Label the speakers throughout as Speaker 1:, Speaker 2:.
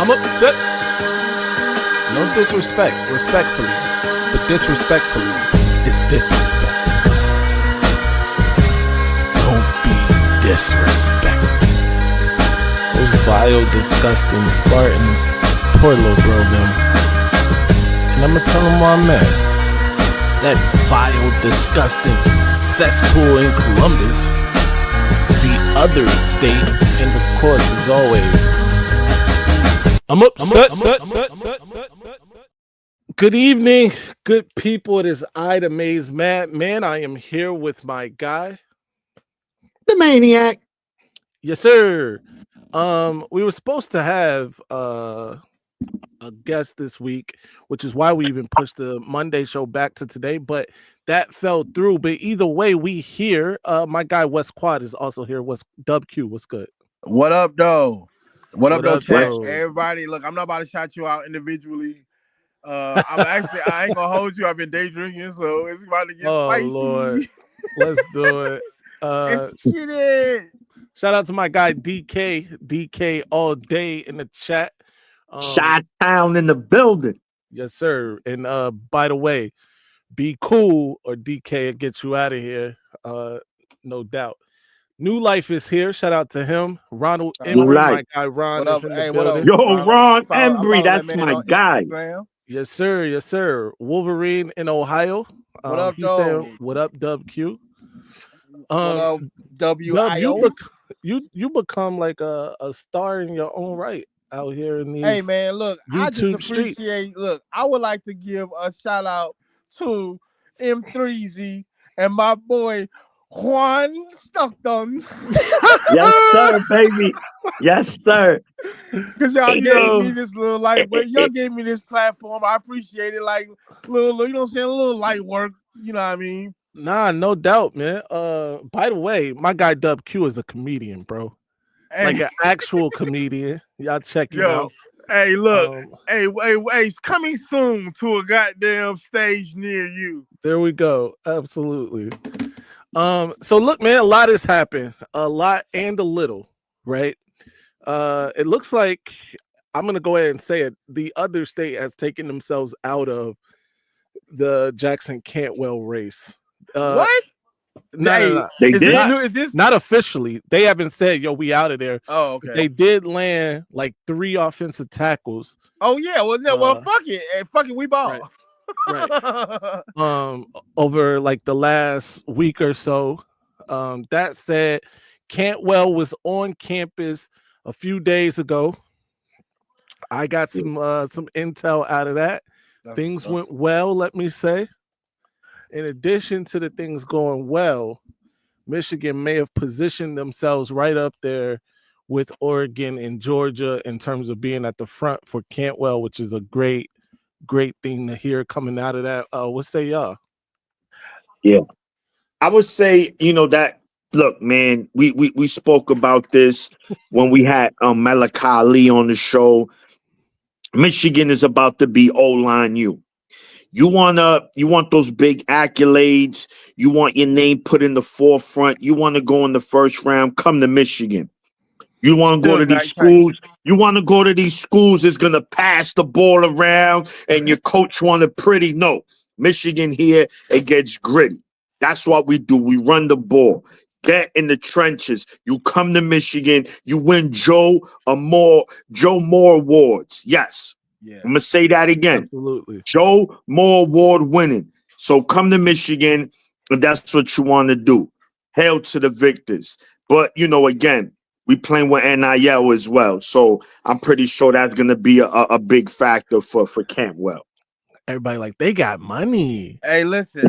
Speaker 1: I'm upset. No disrespect, respectfully. But disrespectfully, it's disrespect. Don't be disrespectful. Those vile, disgusting Spartans. Poor little bro, them. And I'ma tell them why I'm mad. That vile, disgusting cesspool in Columbus. The other state, and of course, as always, I'm upset. Good evening, good people. It is I, the Maze Man. I am here with my guy,
Speaker 2: the Maniac.
Speaker 1: Yes, sir. We were supposed to have a guest this week, which is why we even pushed the Monday show back to today, but that fell through. But either way, we here. My guy West Quad is also here. What's Dub Q? What's good?
Speaker 3: What up, though? What up, though, chat?
Speaker 1: Though?
Speaker 3: Everybody, look, I'm not about to shout you out individually. I ain't gonna hold you. I've been day drinking, so it's about to get spicy.
Speaker 1: Lord. Let's do it. Shout out to my guy DK all day in the chat.
Speaker 2: Shot Town in the building.
Speaker 1: Yes, sir. And by the way, be cool or DK will get you out of here. No doubt. New Life is here. Shout out to him. Ronald Embry, my guy Ron is in the building.
Speaker 2: Yo, Ron Embry, that's my guy.
Speaker 1: Yes, sir. Yes, sir. Wolverine in Ohio.
Speaker 3: What up, Dub?
Speaker 1: What up, Dub Q?
Speaker 3: What up, W.I.O.?
Speaker 1: You become like a star in your own right out here in these.
Speaker 3: Hey man, look,
Speaker 1: YouTube
Speaker 3: I just appreciate.
Speaker 1: streets.
Speaker 3: Look, I would like to give a shout out to M3Z and my boy Juan Stockton.
Speaker 2: Yes, sir, baby. Yes, sir.
Speaker 3: Because y'all gave me this little y'all gave me this platform. I appreciate it. Like little, you know what I'm saying? A little light work. You know what I mean?
Speaker 1: Nah, no doubt, man. By the way, my guy Dub Q is a comedian, bro.
Speaker 3: Hey.
Speaker 1: Like an actual comedian. Y'all check him out.
Speaker 3: Hey, look. Hey, it's coming soon to a goddamn stage near you.
Speaker 1: There we go. Absolutely. So look, man, a lot has happened. A lot and a little, right? It looks like I'm gonna go ahead and say it. The other state has taken themselves out of the Jackson Cantwell race.
Speaker 3: What?
Speaker 1: No.
Speaker 2: They did?
Speaker 3: Is this
Speaker 1: not officially? They haven't said, "Yo, we out of there."
Speaker 3: Oh, okay.
Speaker 1: They did land like 3 offensive tackles.
Speaker 3: Oh yeah. Well, no. Well, fuck it. Fuck it. We ball.
Speaker 1: Right. Over like the last week or so. That said, Cantwell was on campus a few days ago. I got some intel out of that. Things went well, let me say. In addition to the things going well, Michigan may have positioned themselves right up there with Oregon and Georgia in terms of being at the front for Cantwell, which is a great thing to hear coming out of that. What say y'all?
Speaker 2: Yeah. I would say, that look, man, we spoke about this when we had Malachi Ali on the show. Michigan is about to be O-line U. You want those big accolades. You want your name put in the forefront. You want to go in the first round. Come to Michigan. You want to go to these schools. You want to go to these schools that's going to pass the ball around and your coach want to pretty. No, Michigan here, it gets gritty. That's what we do. We run the ball. Get in the trenches. You come to Michigan. You win Joe Moore Awards. Yes. Yeah. I'm going to say that again.
Speaker 1: Absolutely.
Speaker 2: Joe Moore Award winning. So come to Michigan, and that's what you want to do. Hail to the victors. But, again, we playing with NIL as well. So I'm pretty sure that's going to be a big factor for Cantwell.
Speaker 1: Everybody like, they got money.
Speaker 3: Hey, listen.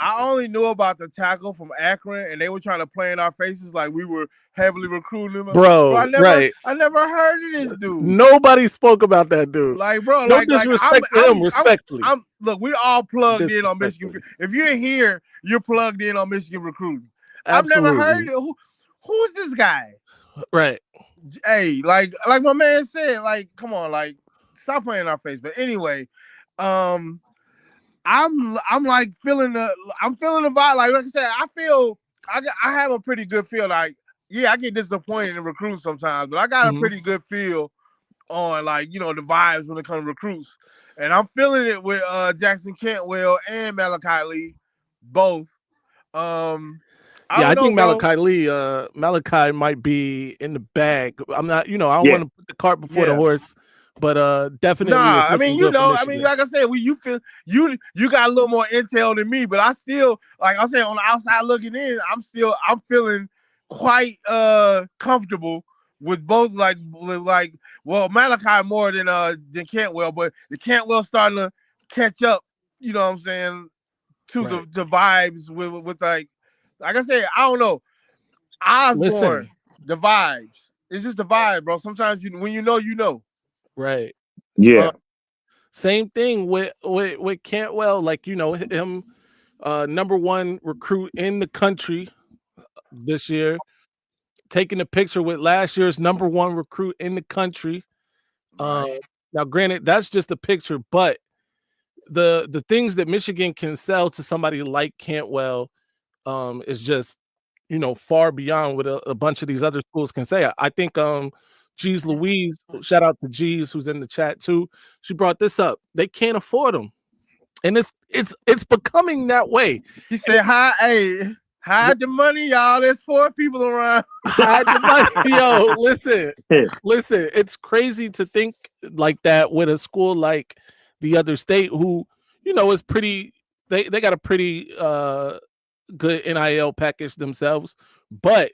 Speaker 3: I only knew about the tackle from Akron, and they were trying to play in our faces like we were heavily recruiting him.
Speaker 1: Bro,
Speaker 3: I never heard of this dude.
Speaker 1: Nobody spoke about that dude.
Speaker 3: Like, bro,
Speaker 1: no disrespect to him, respectfully.
Speaker 3: Look, we're all plugged in on Michigan. If you're here, you're plugged in on Michigan recruiting.
Speaker 1: Absolutely.
Speaker 3: I've never heard of who's this guy?
Speaker 1: Right.
Speaker 3: Hey, like my man said, like, come on, like, stop playing in our face. But anyway, I'm feeling the vibe. Like I said, I have a pretty good feel. Like I get disappointed in recruits sometimes, but I got a pretty good feel on like the vibes when it comes to recruits, and I'm feeling it with Jackson Cantwell and Malachi Lee, both.
Speaker 1: I think
Speaker 3: bro.
Speaker 1: Malachi might be in the bag. I'm not, I don't want to put the cart before the horse, but definitely it's looking good for Michigan.
Speaker 3: like I said, you feel you got a little more intel than me, but I still, like I said, on the outside looking in, I'm feeling quite comfortable with both, well, Malachi more than Cantwell, but the Cantwell starting to catch up, you know what I'm saying, to the vibes with like I said, I don't know. Osborne, the vibes. It's just the vibe, bro. Sometimes when you know.
Speaker 1: Right.
Speaker 2: Yeah.
Speaker 1: Same thing with Cantwell, like him, number one recruit in the country this year, taking a picture with last year's number one recruit in the country. Now, granted, that's just a picture, but the things that Michigan can sell to somebody like Cantwell is just far beyond what a bunch of these other schools can say. I think G's Louise, shout out to G's who's in the chat too. She brought this up. They can't afford them, and it's becoming that way.
Speaker 3: He said, hide the money, y'all. There's 4 people around.
Speaker 1: Hide the money, yo. Listen. It's crazy to think like that with a school like the other state, who is pretty. They got a pretty good NIL package themselves, but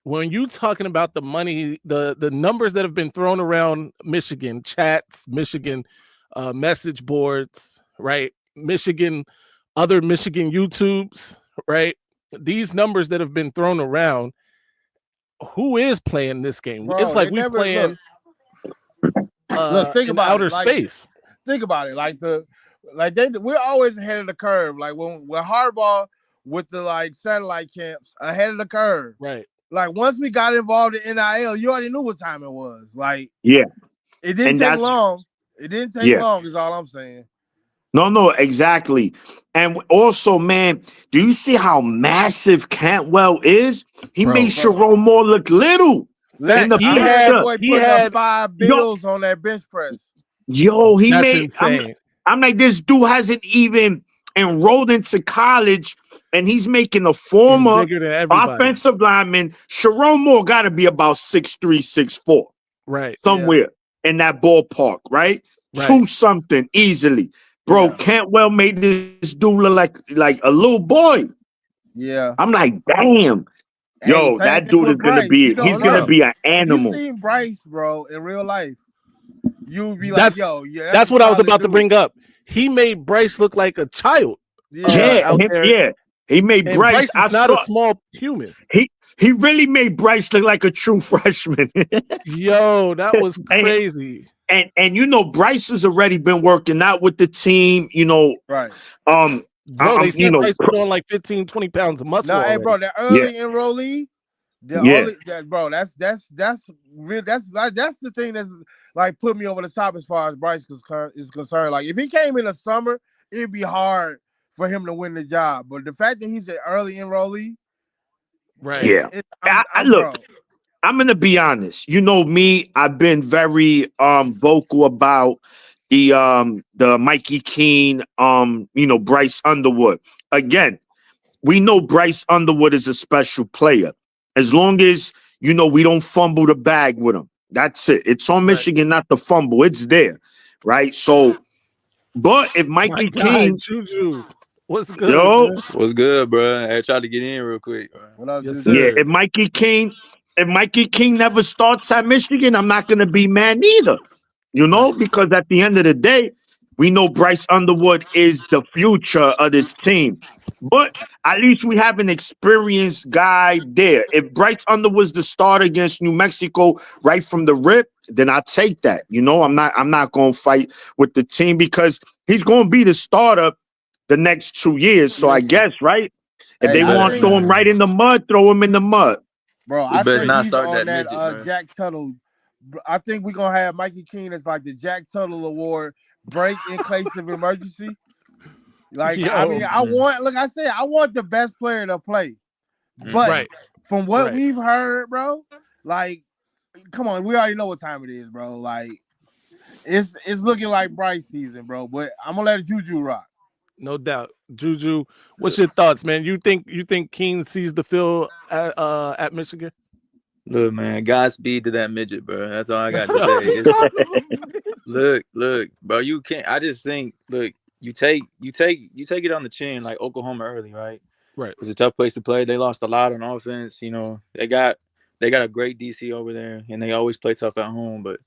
Speaker 1: when you talking about the money, the numbers that have been thrown around Michigan chats, Michigan message boards, right? Other Michigan YouTubes, right? These numbers that have been thrown around, who is playing this game?
Speaker 3: Bro,
Speaker 1: it's like we're playing
Speaker 3: think about
Speaker 1: outer space.
Speaker 3: Think about it, we're always ahead of the curve. Like when Harbaugh with the satellite camps, ahead of the curve.
Speaker 1: Right.
Speaker 3: Like once we got involved in NIL, you already knew what time it was. Like
Speaker 2: it
Speaker 3: didn't take long. It didn't take long, is all I'm saying.
Speaker 2: No, exactly. And also, man, do you see how massive Cantwell is? He made Sharon Moore look little.
Speaker 3: He had 5 bills on that bench press.
Speaker 2: Yo,
Speaker 1: That's insane.
Speaker 2: I'm like, this dude hasn't even enrolled into college, and he's making a former offensive lineman. Sharon Moore got to be about 6'3", 6'4",
Speaker 1: right?
Speaker 2: Somewhere in that ballpark, right? 2 something easily, bro. Cantwell made this dude look like a little boy.
Speaker 3: Yeah,
Speaker 2: I'm like, damn, yo, that dude is gonna be. He's gonna be an animal.
Speaker 3: If you seen Bryce, bro, in real life, you would be like, yo,
Speaker 1: that's what I was about to bring up. He made Bryce look like a child.
Speaker 2: He made Bryce.
Speaker 1: Is not a small human.
Speaker 2: He really made Bryce look like a true freshman.
Speaker 1: Yo, that was crazy.
Speaker 2: And Bryce has already been working out with the team.
Speaker 3: Right.
Speaker 1: Bro, they said Bryce put on like 15, 20 pounds of muscle.
Speaker 3: No, hey, bro, the early enrollee. That's the thing that's like put me over the top as far as Bryce is concerned. Like if he came in the summer, it'd be hard for him to win the job. But the fact that he's an early enrollee,
Speaker 1: right?
Speaker 2: Yeah. I'm gonna be honest. You know me, I've been very vocal about the Mikey Keene, Bryce Underwood. Again, we know Bryce Underwood is a special player. As long as we don't fumble the bag with him. That's it. It's on Michigan not to fumble. It's there, right? So, but if Mikey Keene,
Speaker 1: Juju, what's good?
Speaker 2: Yo,
Speaker 4: what's good, bro? I tried to get in real quick.
Speaker 3: What up,
Speaker 1: yes,
Speaker 3: sir?
Speaker 2: If Mikey Keene never starts at Michigan, I'm not gonna be mad neither. Because at the end of the day, we know Bryce Underwood is the future of this team. But at least we have an experienced guy there. If Bryce Underwood's the starter against New Mexico right from the rip, then I'll take that. I'm not gonna fight with the team because he's gonna be the starter the next 2 years. So I guess, right? If they want to throw him right in the mud, throw him in the mud.
Speaker 3: Bro, I think not he's on that Jack Tuttle. I think we're gonna have Mikey Keene as like the Jack Tuttle Award break in case of emergency. Like, I want the best player to play. But from what
Speaker 1: Right.
Speaker 3: we've heard, bro, like, come on, we already know what time it is, bro. Like, it's looking like Bryce season, bro. But I'm gonna let Juju rock.
Speaker 1: No doubt. Juju, what's your thoughts, man? You think Keene sees the field at Michigan?
Speaker 4: Look, man, Godspeed to that midget, bro. That's all I got to say. Look, bro. You can't. I just think, look, you take it on the chin like Oklahoma early, right?
Speaker 1: Right.
Speaker 4: It's a tough place to play. They lost a lot on offense. You know, they got a great DC over there, and they always play tough at home. But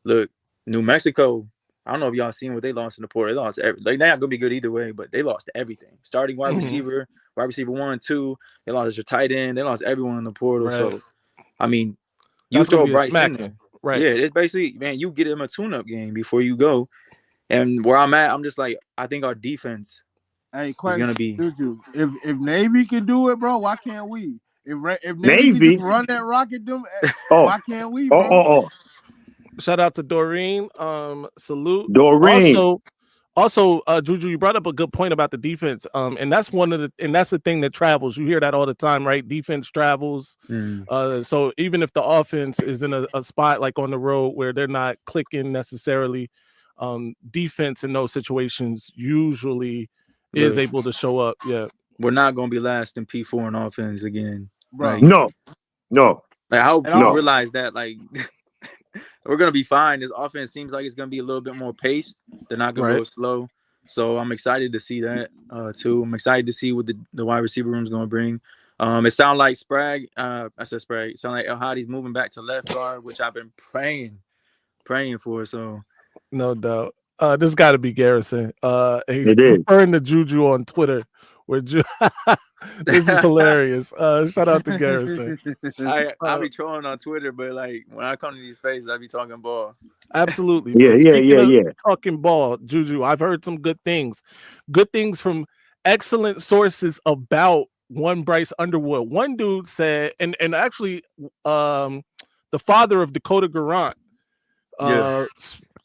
Speaker 4: look, New Mexico. I don't know if y'all seen what they lost in the portal. They lost they're not gonna be good either way, but they lost everything. Starting wide receiver, wide receiver 1, 2. They lost your tight end. They lost everyone in the portal.
Speaker 1: Right.
Speaker 4: So, I mean, you
Speaker 1: That's gonna
Speaker 4: throw
Speaker 1: be a
Speaker 4: Bryce in
Speaker 1: smack.
Speaker 4: there.
Speaker 1: Right.
Speaker 4: Yeah, it's basically, man, you get him a tune-up game before you go. And where I'm at, I'm just like, I think our defense
Speaker 3: Hey,
Speaker 4: is gonna be.
Speaker 3: Juju. If Navy can do it, bro, why can't we? If Navy can
Speaker 2: Navy.
Speaker 3: just run that rocket, them,
Speaker 2: Oh,
Speaker 3: why can't we, bro?
Speaker 2: oh.
Speaker 1: Shout out to Doreen. Salute.
Speaker 2: Doreen.
Speaker 1: Also, Juju, you brought up a good point about the defense. And that's the thing that travels. You hear that all the time, right? Defense travels. So even if the offense is in a spot like on the road where they're not clicking necessarily, defense in those situations usually is able to show up. Yeah.
Speaker 4: We're not gonna be last in P4 in offense again,
Speaker 3: Bro.
Speaker 4: Like,
Speaker 2: No.
Speaker 4: like I hope
Speaker 3: At
Speaker 4: people
Speaker 3: all.
Speaker 4: realize that, like, we're gonna be fine. This offense seems like it's gonna be a little bit more paced. They're not gonna go slow. So I'm excited to see that too. I'm excited to see what the wide receiver room is gonna bring. It sounds like Sprague. I said Sprague. It sounds like El Hadi's moving back to left guard, which I've been praying for. So
Speaker 1: no doubt. This got to be Garrison. He's
Speaker 2: It is.
Speaker 1: referring to Juju on Twitter. This is hilarious. Shout out to Garrison.
Speaker 4: I be trolling on Twitter, but like when I come to these spaces, I be talking ball.
Speaker 1: Absolutely.
Speaker 2: Yeah,
Speaker 1: Speaking of talking ball, Juju, I've heard some good things from excellent sources about one Bryce Underwood. One dude said, and actually, the father of Dakota Garant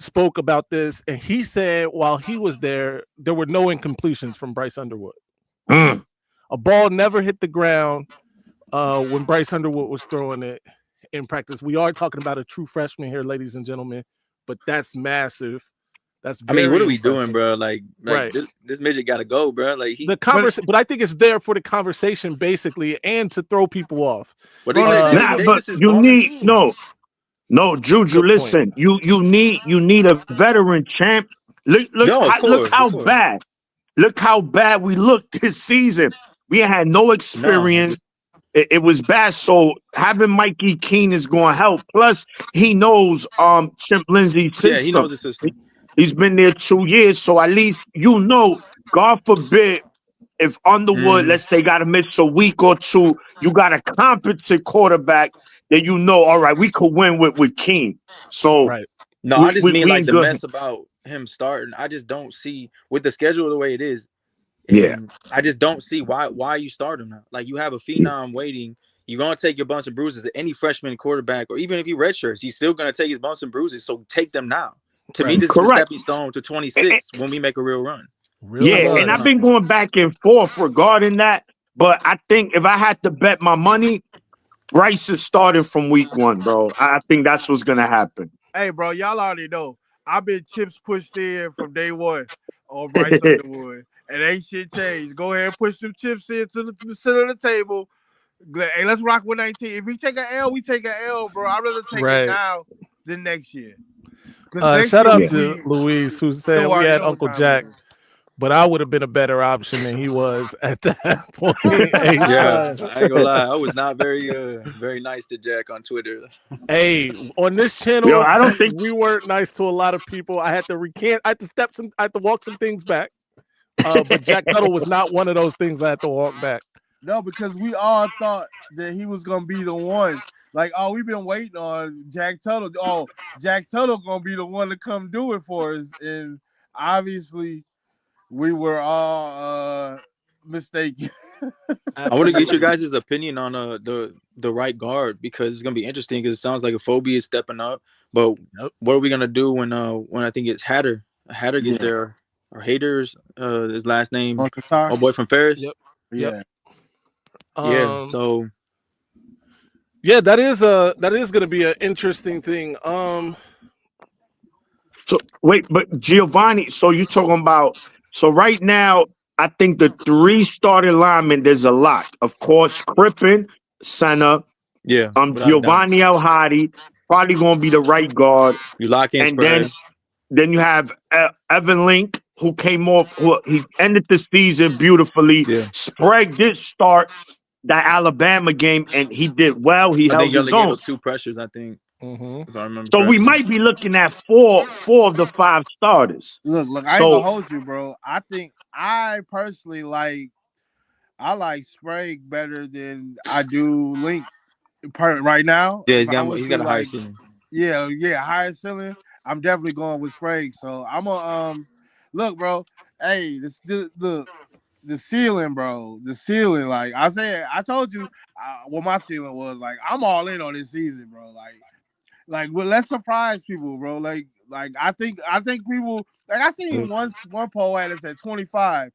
Speaker 1: spoke about this, and he said while he was there were no incompletions from Bryce Underwood. A ball never hit the ground when Bryce Underwood was throwing it in practice. We are talking about a true freshman here, ladies and gentlemen, but that's massive. That's very
Speaker 4: what are we
Speaker 1: impressive.
Speaker 4: doing, bro? Like
Speaker 1: right.
Speaker 4: This midget got to go, bro. Like
Speaker 1: but I think it's there for the conversation, basically, and to throw people off.
Speaker 4: But
Speaker 2: you need no, Juju. Listen, you need a veteran champ. Look how bad we looked this season. We had no experience. It was bad. So having Mikey Keene is going to help. Plus, he knows Chimp Lindsey's system.
Speaker 4: Yeah, he knows the system.
Speaker 2: He's been there 2 years, so at least God forbid, if Underwood, let's say, got to miss a week or two, you got a competent quarterback that all right, we could win with Keene. So
Speaker 4: no, I just mean like the mess about him starting. I just don't see with the schedule the way it is. And I just don't see why you start him now. Like you have a phenom waiting. You're gonna take your bumps and bruises. Any freshman quarterback, or even if he redshirts, he's still gonna take his bumps and bruises. So take them now. To me, this is a stepping stone to 26 when we make a real run.
Speaker 2: And I've been going back and forth regarding that. But I think if I had to bet my money, Bryce is starting from week 1, bro. I think that's what's gonna happen.
Speaker 3: Hey, bro, y'all already know. I've been chips pushed in from day one on Bryce Underwood. And ain't shit changed. Go ahead and push some chips into the center of the table. Hey, let's rock with 19. If we take an L, we take an L, bro. I'd rather take it now than next year.
Speaker 1: Shout out to Louise, who said we had Uncle Jack, but I would have been a better option than he was at that point.
Speaker 4: Yeah, I ain't gonna lie. I was not very nice to Jack on Twitter.
Speaker 1: Hey, on this channel,
Speaker 2: I don't think
Speaker 1: we weren't nice to a lot of people. I had to walk some things back. But Jack Tuttle was not one of those things I had to walk back.
Speaker 3: No, because we all thought that he was gonna be the one. Like, we've been waiting on Jack Tuttle. Jack Tuttle gonna be the one to come do it for us. And obviously, we were all mistaken.
Speaker 4: I want to get your guys' opinion on the right guard, because it's gonna be interesting. Because it sounds like a phobia is stepping up. But what are we gonna do when I think it's Hatter? Hatter gets there. Or Haters, his last name, boy from Ferris.
Speaker 1: Yep.
Speaker 4: Yeah. So
Speaker 1: Yeah, that is going to be an interesting thing.
Speaker 2: So wait, but Giovanni, so you're talking about so right now, I think the 3 starting linemen, there's a lot. Of course, Crippen, center,
Speaker 4: Yeah, without a doubt.
Speaker 2: Giovanni El Hadi, probably gonna be the right guard.
Speaker 4: You lock in
Speaker 2: And
Speaker 4: Sprague.
Speaker 2: then you have Evan Link, who came off, who he ended the season beautifully.
Speaker 4: Yeah.
Speaker 2: Sprague did start that Alabama game, and he did well. He
Speaker 4: I
Speaker 2: held
Speaker 4: think you
Speaker 2: his
Speaker 4: only gave
Speaker 2: own.
Speaker 4: up 2 pressures, I think, if I remember
Speaker 2: So we
Speaker 4: correctly.
Speaker 2: might be looking at four of the 5 starters.
Speaker 3: Look, I ain't
Speaker 2: So
Speaker 3: gonna hold you, bro. I think I personally I like Sprague better than I do Link right now.
Speaker 4: Yeah,
Speaker 3: If I was
Speaker 4: he's
Speaker 3: to
Speaker 4: got a higher ceiling.
Speaker 3: yeah, higher ceiling, I'm definitely going with Sprague. So I'm gonna look, bro. Hey, the ceiling, bro. The ceiling, like I said, I told you what my ceiling was. Like I'm all in on this season, bro. Like well, let's surprise people, bro. Like I think people like I seen one poll at us at 25.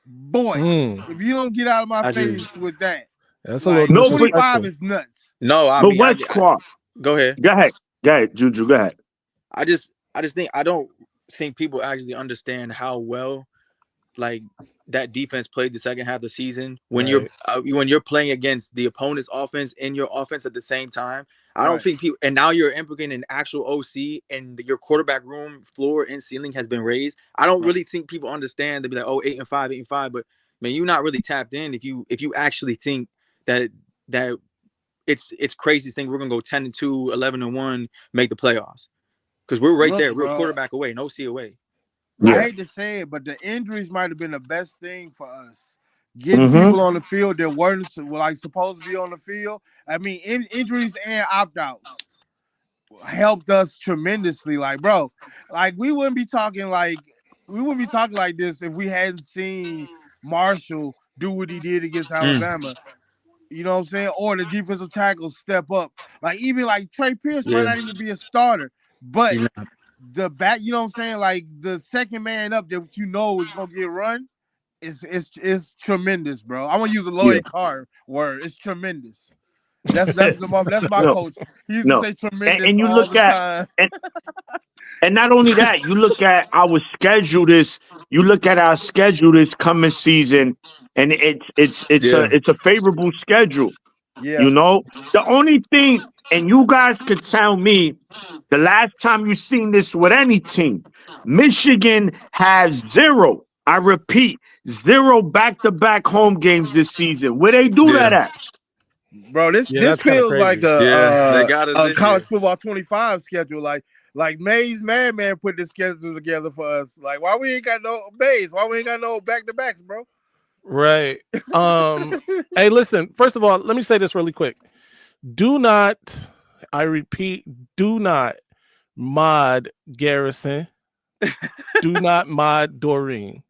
Speaker 3: Boy, if you don't get out of my face with that,
Speaker 1: that's a
Speaker 3: like
Speaker 1: little
Speaker 3: 25 is nuts.
Speaker 4: No, I
Speaker 2: but
Speaker 4: mean,
Speaker 2: West Quad,
Speaker 4: go ahead.
Speaker 2: go ahead, Juju, go ahead.
Speaker 4: I just think I don't think people actually understand how well like that defense played the second half of the season when you're playing against the opponent's offense and your offense at the same time. I don't think people, and now you're implicating an actual OC and your quarterback room floor and ceiling has been raised. I don't really think people understand. They'll be like, oh, 8-5, but man, you're not really tapped in if you actually think that it's crazy thing we're gonna go 10-2, 11-1, make the playoffs. Because we're right there. We're a quarterback away, no C away.
Speaker 3: Yeah. I hate to say it, but the injuries might have been the best thing for us. Getting people on the field that weren't like supposed to be on the field. I mean, injuries and opt-outs helped us tremendously. Like, bro, like we wouldn't be talking like this if we hadn't seen Marshall do what he did against Alabama. You know what I'm saying? Or the defensive tackles step up. Like even like Trey Pierce might not even be a starter, but the back, you know what I'm saying? Like the second man up that you know is gonna get run is tremendous, bro. I'm gonna use a Lloyd Carr word. It's tremendous. That's my coach. He used to say tremendous
Speaker 2: and you
Speaker 3: all
Speaker 2: look
Speaker 3: the
Speaker 2: at
Speaker 3: time.
Speaker 2: And not only that, you look at our schedule this coming season, and it's a favorable schedule.
Speaker 3: Yeah.
Speaker 2: You know, the only thing, and you guys could tell me the last time you seen this with any team, Michigan has 0. I repeat, 0 back-to-back home games this season. Where they do that at?
Speaker 3: Bro, this feels like
Speaker 4: they got us
Speaker 3: a college football 25 schedule. Like Mays Madman put this schedule together for us. Like, why we ain't got no Mays? Why we ain't got no back-to-backs, bro?
Speaker 1: Right. Hey, listen, first of all, let me say this really quick. Do not, I repeat, do not mod Garrison. Do not mod Doreen.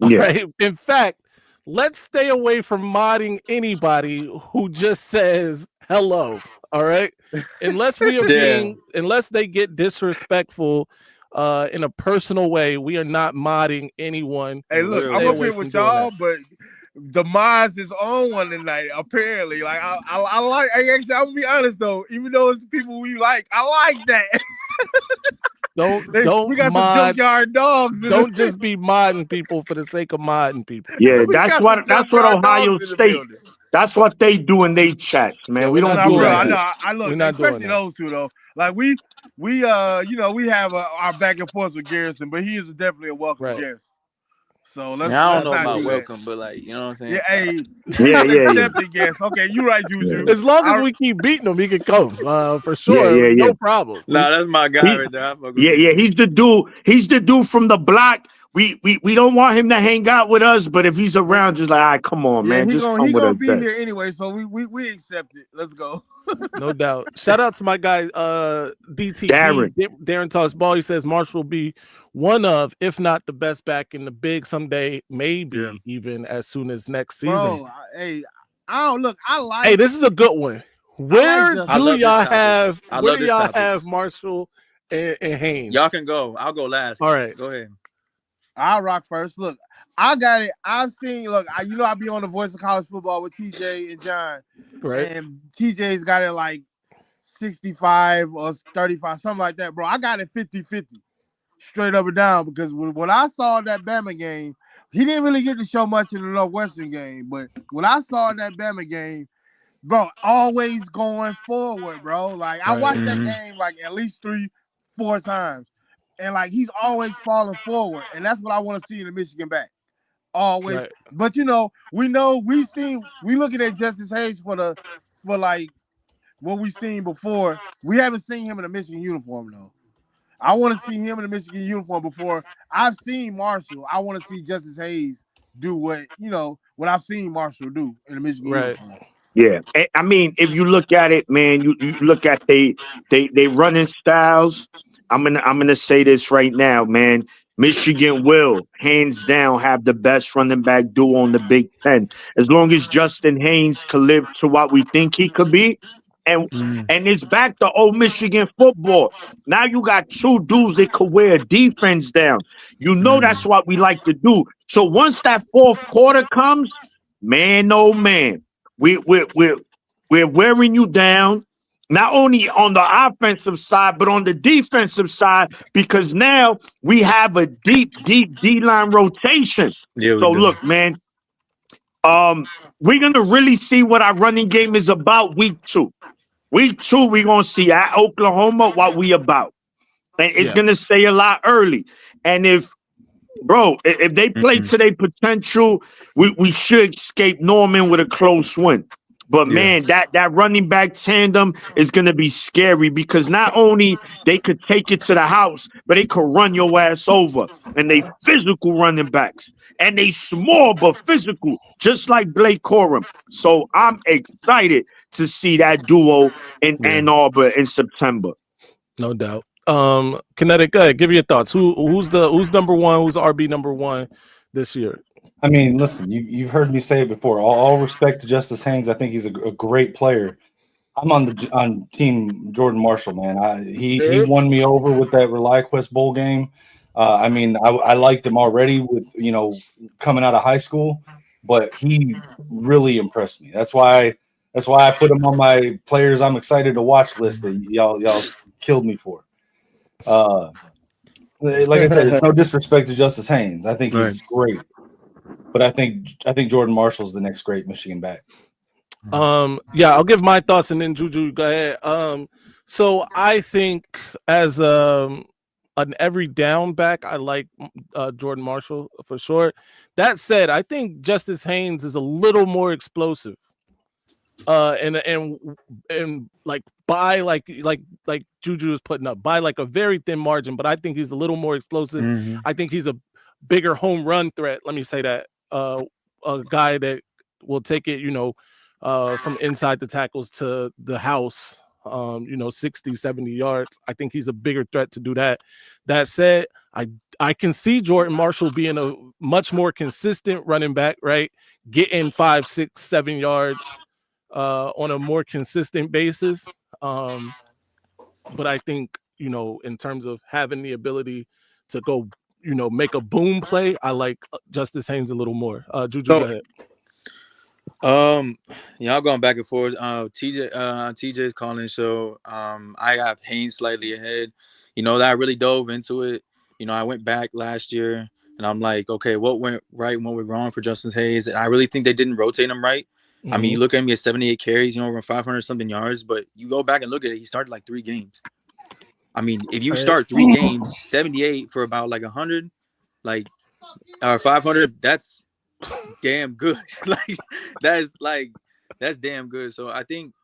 Speaker 1: Right? In fact, let's stay away from modding anybody who just says hello. All right. Unless we are unless they get disrespectful in a personal way, we are not modding anyone.
Speaker 3: Hey, look, I'm up here with y'all, but the mods is on one tonight, apparently. Like I like actually I'm gonna be honest though, even though it's the people we like, I like that. We got some junkyard dogs.
Speaker 1: Don't just be modding people for the sake of modding people.
Speaker 2: Yeah, that's what Ohio State. That's what they do in they chats, man. We don't do that.
Speaker 3: I look, especially those two though. Like we have our back and forth with Garrison, but he is definitely a welcome guest. So let's.
Speaker 4: I don't know about welcome, but like you know what I'm saying.
Speaker 3: Accepted guest. Okay, you're right, Juju.
Speaker 1: As long as we keep beating him, he can come for sure. No problem.
Speaker 4: Nah, that's my guy right there.
Speaker 2: He's the dude. He's the dude from the block. We don't want him to hang out with us, but if he's around, just like, all right, come on, man, just come with us. He's
Speaker 3: gonna be here anyway, so we accept it. Let's go.
Speaker 1: No doubt. Shout out to my guy, DTP. Darren Talks Ball. He says Marshall will be one of, if not the best back in the big someday, maybe even as soon as next season.
Speaker 3: Bro, hey, I like.
Speaker 1: Hey, this is a good one. Where do y'all have Marshall and Haynes?
Speaker 4: Y'all can go. I'll go last.
Speaker 1: All right,
Speaker 4: go ahead.
Speaker 3: I'll rock first. Look, I got it. I've seen. Look, I be on the Voice of College Football with TJ and John,
Speaker 1: Right.
Speaker 3: and TJ's got it like 65 or 35, something like that, bro. I got it 50-50, straight up and down, because when I saw that Bama game, he didn't really get to show much in the Northwestern game, but when I saw that Bama game, bro, always going forward, bro. Like I watched that game like at least 3-4 times, and like he's always falling forward, and that's what I want to see in the Michigan back. Always,
Speaker 1: Right.
Speaker 3: but we looking at Justice Hayes for like what we seen before. We haven't seen him in a Michigan uniform though. I want to see him in a Michigan uniform before. I've seen Marshall. I want to see Justice Hayes do what I've seen Marshall do in a Michigan
Speaker 1: Right.
Speaker 3: uniform.
Speaker 2: Yeah, I mean, if you look at it, man, you look at they running styles. I'm gonna say this right now, man. Michigan will hands down have the best running back duo in the Big Ten, as long as Justin Haynes could live to what we think he could be, and it's back to old Michigan football. Now you got two dudes that could wear defense down. You know that's what we like to do. So once that fourth quarter comes, man, oh man. We're wearing you down, not only on the offensive side, but on the defensive side, because now we have a deep D-line rotation.
Speaker 4: Yeah, we
Speaker 2: So
Speaker 4: do.
Speaker 2: look, man, we're gonna really see what our running game is about week 2. Week 2, we're gonna see at Oklahoma what we about. And it's gonna stay a lot early. And if they play to their potential, we should escape Norman with a close win. But man, that running back tandem is gonna be scary, because not only they could take it to the house, but they could run your ass over. And they physical running backs. And they small but physical, just like Blake Corum. So I'm excited to see that duo in Ann Arbor in September.
Speaker 1: No doubt. Kinetic, go ahead, give your thoughts. Who's number one? Who's RB number one this year?
Speaker 5: I mean, listen, you've heard me say it before. All respect to Justice Haynes. I think he's a great player. I'm on team Jordan Marshall, man. He won me over with that ReliaQuest Bowl game. I mean, I liked him already with coming out of high school, but he really impressed me. That's why I put him on my players I'm excited to watch list that y'all killed me for. Like I said, it's no disrespect to Justice Haynes. I think he's great, but I think Jordan Marshall's the next great Michigan back.
Speaker 1: I'll give my thoughts and then Juju, go ahead. So I think as an every down back, I like Jordan Marshall for sure. That said, I think Justice Haynes is a little more explosive. And like by like Juju is putting up by like a very thin margin, but I think he's a little more explosive. I think he's a bigger home run threat. Let me say that. A guy that will take it, from inside the tackles to the house, 60, 70 yards. I think he's a bigger threat to do that. That said, I can see Jordan Marshall being a much more consistent running back, right? Getting 5, 6, 7 yards on a more consistent basis. But I think, in terms of having the ability to go, make a boom play, I like Justice Haynes a little more. Juju, go ahead.
Speaker 4: Y'all going back and forth. TJ's calling, so I have Haynes slightly ahead. That I really dove into it. I went back last year and I'm like, okay, what went right and what went wrong for Justice Hayes? And I really think they didn't rotate him right. I mean, you look at me at 78 carries, over 500 something yards, but you go back and look at it, he started like 3 games. I mean, if you start 3 games, 78 for about like 100, like 500, that's damn good. that's damn good. So I think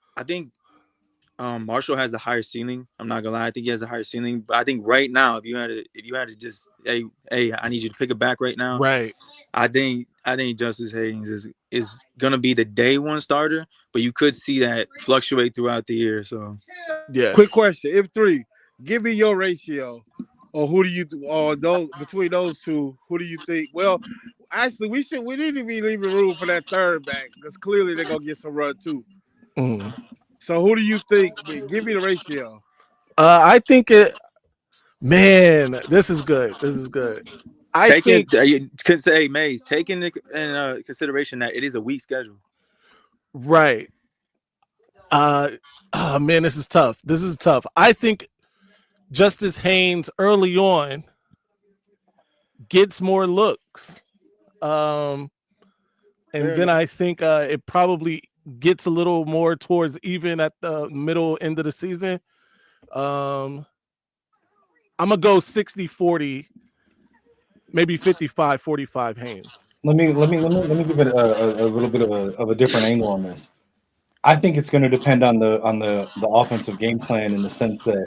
Speaker 4: Marshall has the higher ceiling. I'm not gonna lie, I think he has a higher ceiling. But I think right now, if you had to just hey, I need you to pick it back right now.
Speaker 1: Right.
Speaker 4: I think Justice Haynes is gonna be the day one starter, but you could see that fluctuate throughout the year. So
Speaker 1: yeah.
Speaker 3: Quick question: If 3, give me your ratio, or who do you, or those between those two, who do you think? Well, actually, we didn't even leave room for that third back, because clearly they're gonna get some run too. So who do you think? Give me the ratio.
Speaker 1: I think it. Man, this is good. I think
Speaker 4: you could say Mays taking in consideration that it is a weak schedule.
Speaker 1: right. Oh man, this is tough. I think Justice Haynes early on gets more looks. And then I think it probably gets a little more towards even at the middle end of the season. I'm gonna go 60-40, maybe 55-45 Haynes.
Speaker 5: Let me give it a little bit of a different angle on this. I think it's going to depend on the offensive game plan, in the sense that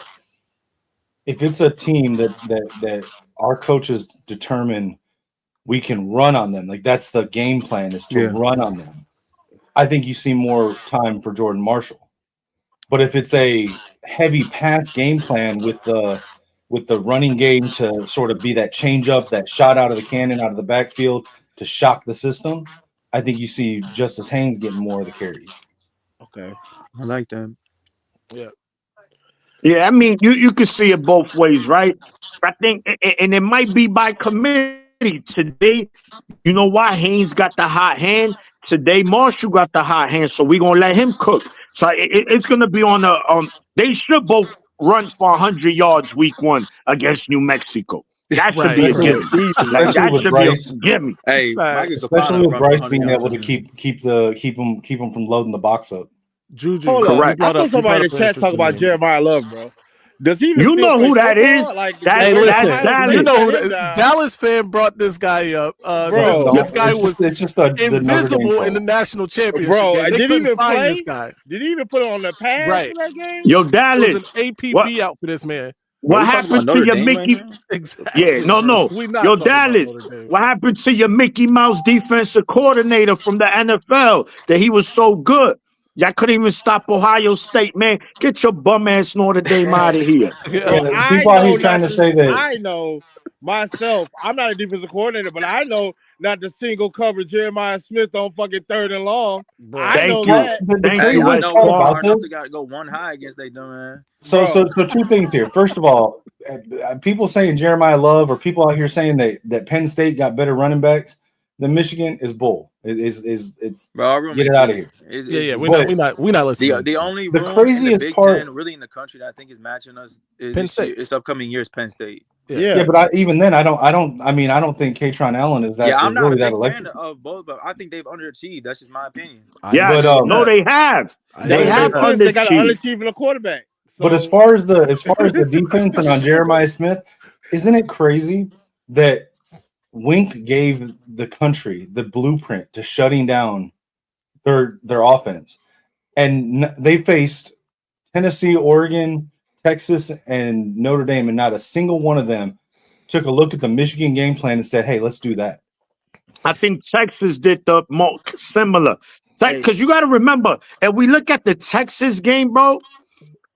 Speaker 5: if it's a team that our coaches determine we can run on them, like that's the game plan, is to run on them, I think you see more time for Jordan Marshall. But if it's a heavy pass game plan with the running game to sort of be that change up, that shot out of the cannon, out of the backfield to shock the system, I think you see Justice Haynes getting more of the carries.
Speaker 3: Okay,
Speaker 4: I like that.
Speaker 1: Yeah.
Speaker 2: Yeah, I mean, you can see it both ways, right? I think, and it might be by committee today. You know why Haynes got the hot hand today? Marshall got the hot hand, so we're gonna let him cook. So it's gonna be on the They should both run for 100 yards week 1 against New Mexico. That should be a gimme. Like that should be a gimme.
Speaker 4: Hey,
Speaker 5: especially with Bryce being able to keep them from loading the box up.
Speaker 1: Juju,
Speaker 3: hold
Speaker 2: correct.
Speaker 3: I saw somebody in the chat talk about Jeremiah Love, bro. Does he even
Speaker 2: you know who that is?
Speaker 3: Like,
Speaker 1: hey, listen,
Speaker 2: Dallas.
Speaker 1: you know who Dallas fan brought this guy up.
Speaker 3: Bro,
Speaker 1: this guy was
Speaker 5: just
Speaker 1: invisible in the national championship.
Speaker 3: Bro,
Speaker 1: game. They
Speaker 3: did he even
Speaker 1: find
Speaker 3: play?
Speaker 1: This guy.
Speaker 3: Did he even put on the pass
Speaker 1: right.
Speaker 3: for that game?
Speaker 2: Yo, Dallas,
Speaker 1: it was an APB out for this man.
Speaker 2: What happened to your Mickey?
Speaker 1: Right exactly.
Speaker 2: Yeah, no. Yo, Dallas, what happened to your Mickey Mouse defensive coordinator from the NFL that he was so good? Y'all couldn't even stop Ohio State, man. Get your bum ass Notre Dame out of here.
Speaker 5: People out here trying to say that.
Speaker 3: I know myself. I'm not a defensive coordinator, but I know not to single cover Jeremiah Smith on fucking 3rd and long. I know that.
Speaker 4: I know they got to go one high against they dumb man.
Speaker 5: So two things here. First of all, people saying Jeremiah Love, or people out here saying that Penn State got better running backs than Michigan is bull. It's
Speaker 4: bro,
Speaker 5: get it out of here.
Speaker 1: We're not listening.
Speaker 4: The only
Speaker 5: the craziest
Speaker 4: Big
Speaker 5: part,
Speaker 4: Ten, really in the country that I think is matching us is
Speaker 1: Penn State.
Speaker 4: This upcoming year is Penn State.
Speaker 5: Yeah, but even then, I don't think Katron Allen is that.
Speaker 4: Yeah, I'm not
Speaker 5: really
Speaker 4: a big
Speaker 5: that electric.
Speaker 4: fan of both, but I think they've underachieved. That's just my opinion.
Speaker 2: Yes, no, they have. They got an
Speaker 3: underachieving quarterback. So.
Speaker 5: But as far as the defense and on Jeremiah Smith, isn't it crazy that Wink gave the country the blueprint to shutting down their offense, and they faced Tennessee, Oregon, Texas, and Notre Dame, and not a single one of them took a look at the Michigan game plan and said, "Hey, let's do that."
Speaker 2: I think Texas did the most similar, because you got to remember, if we look at the Texas game, bro.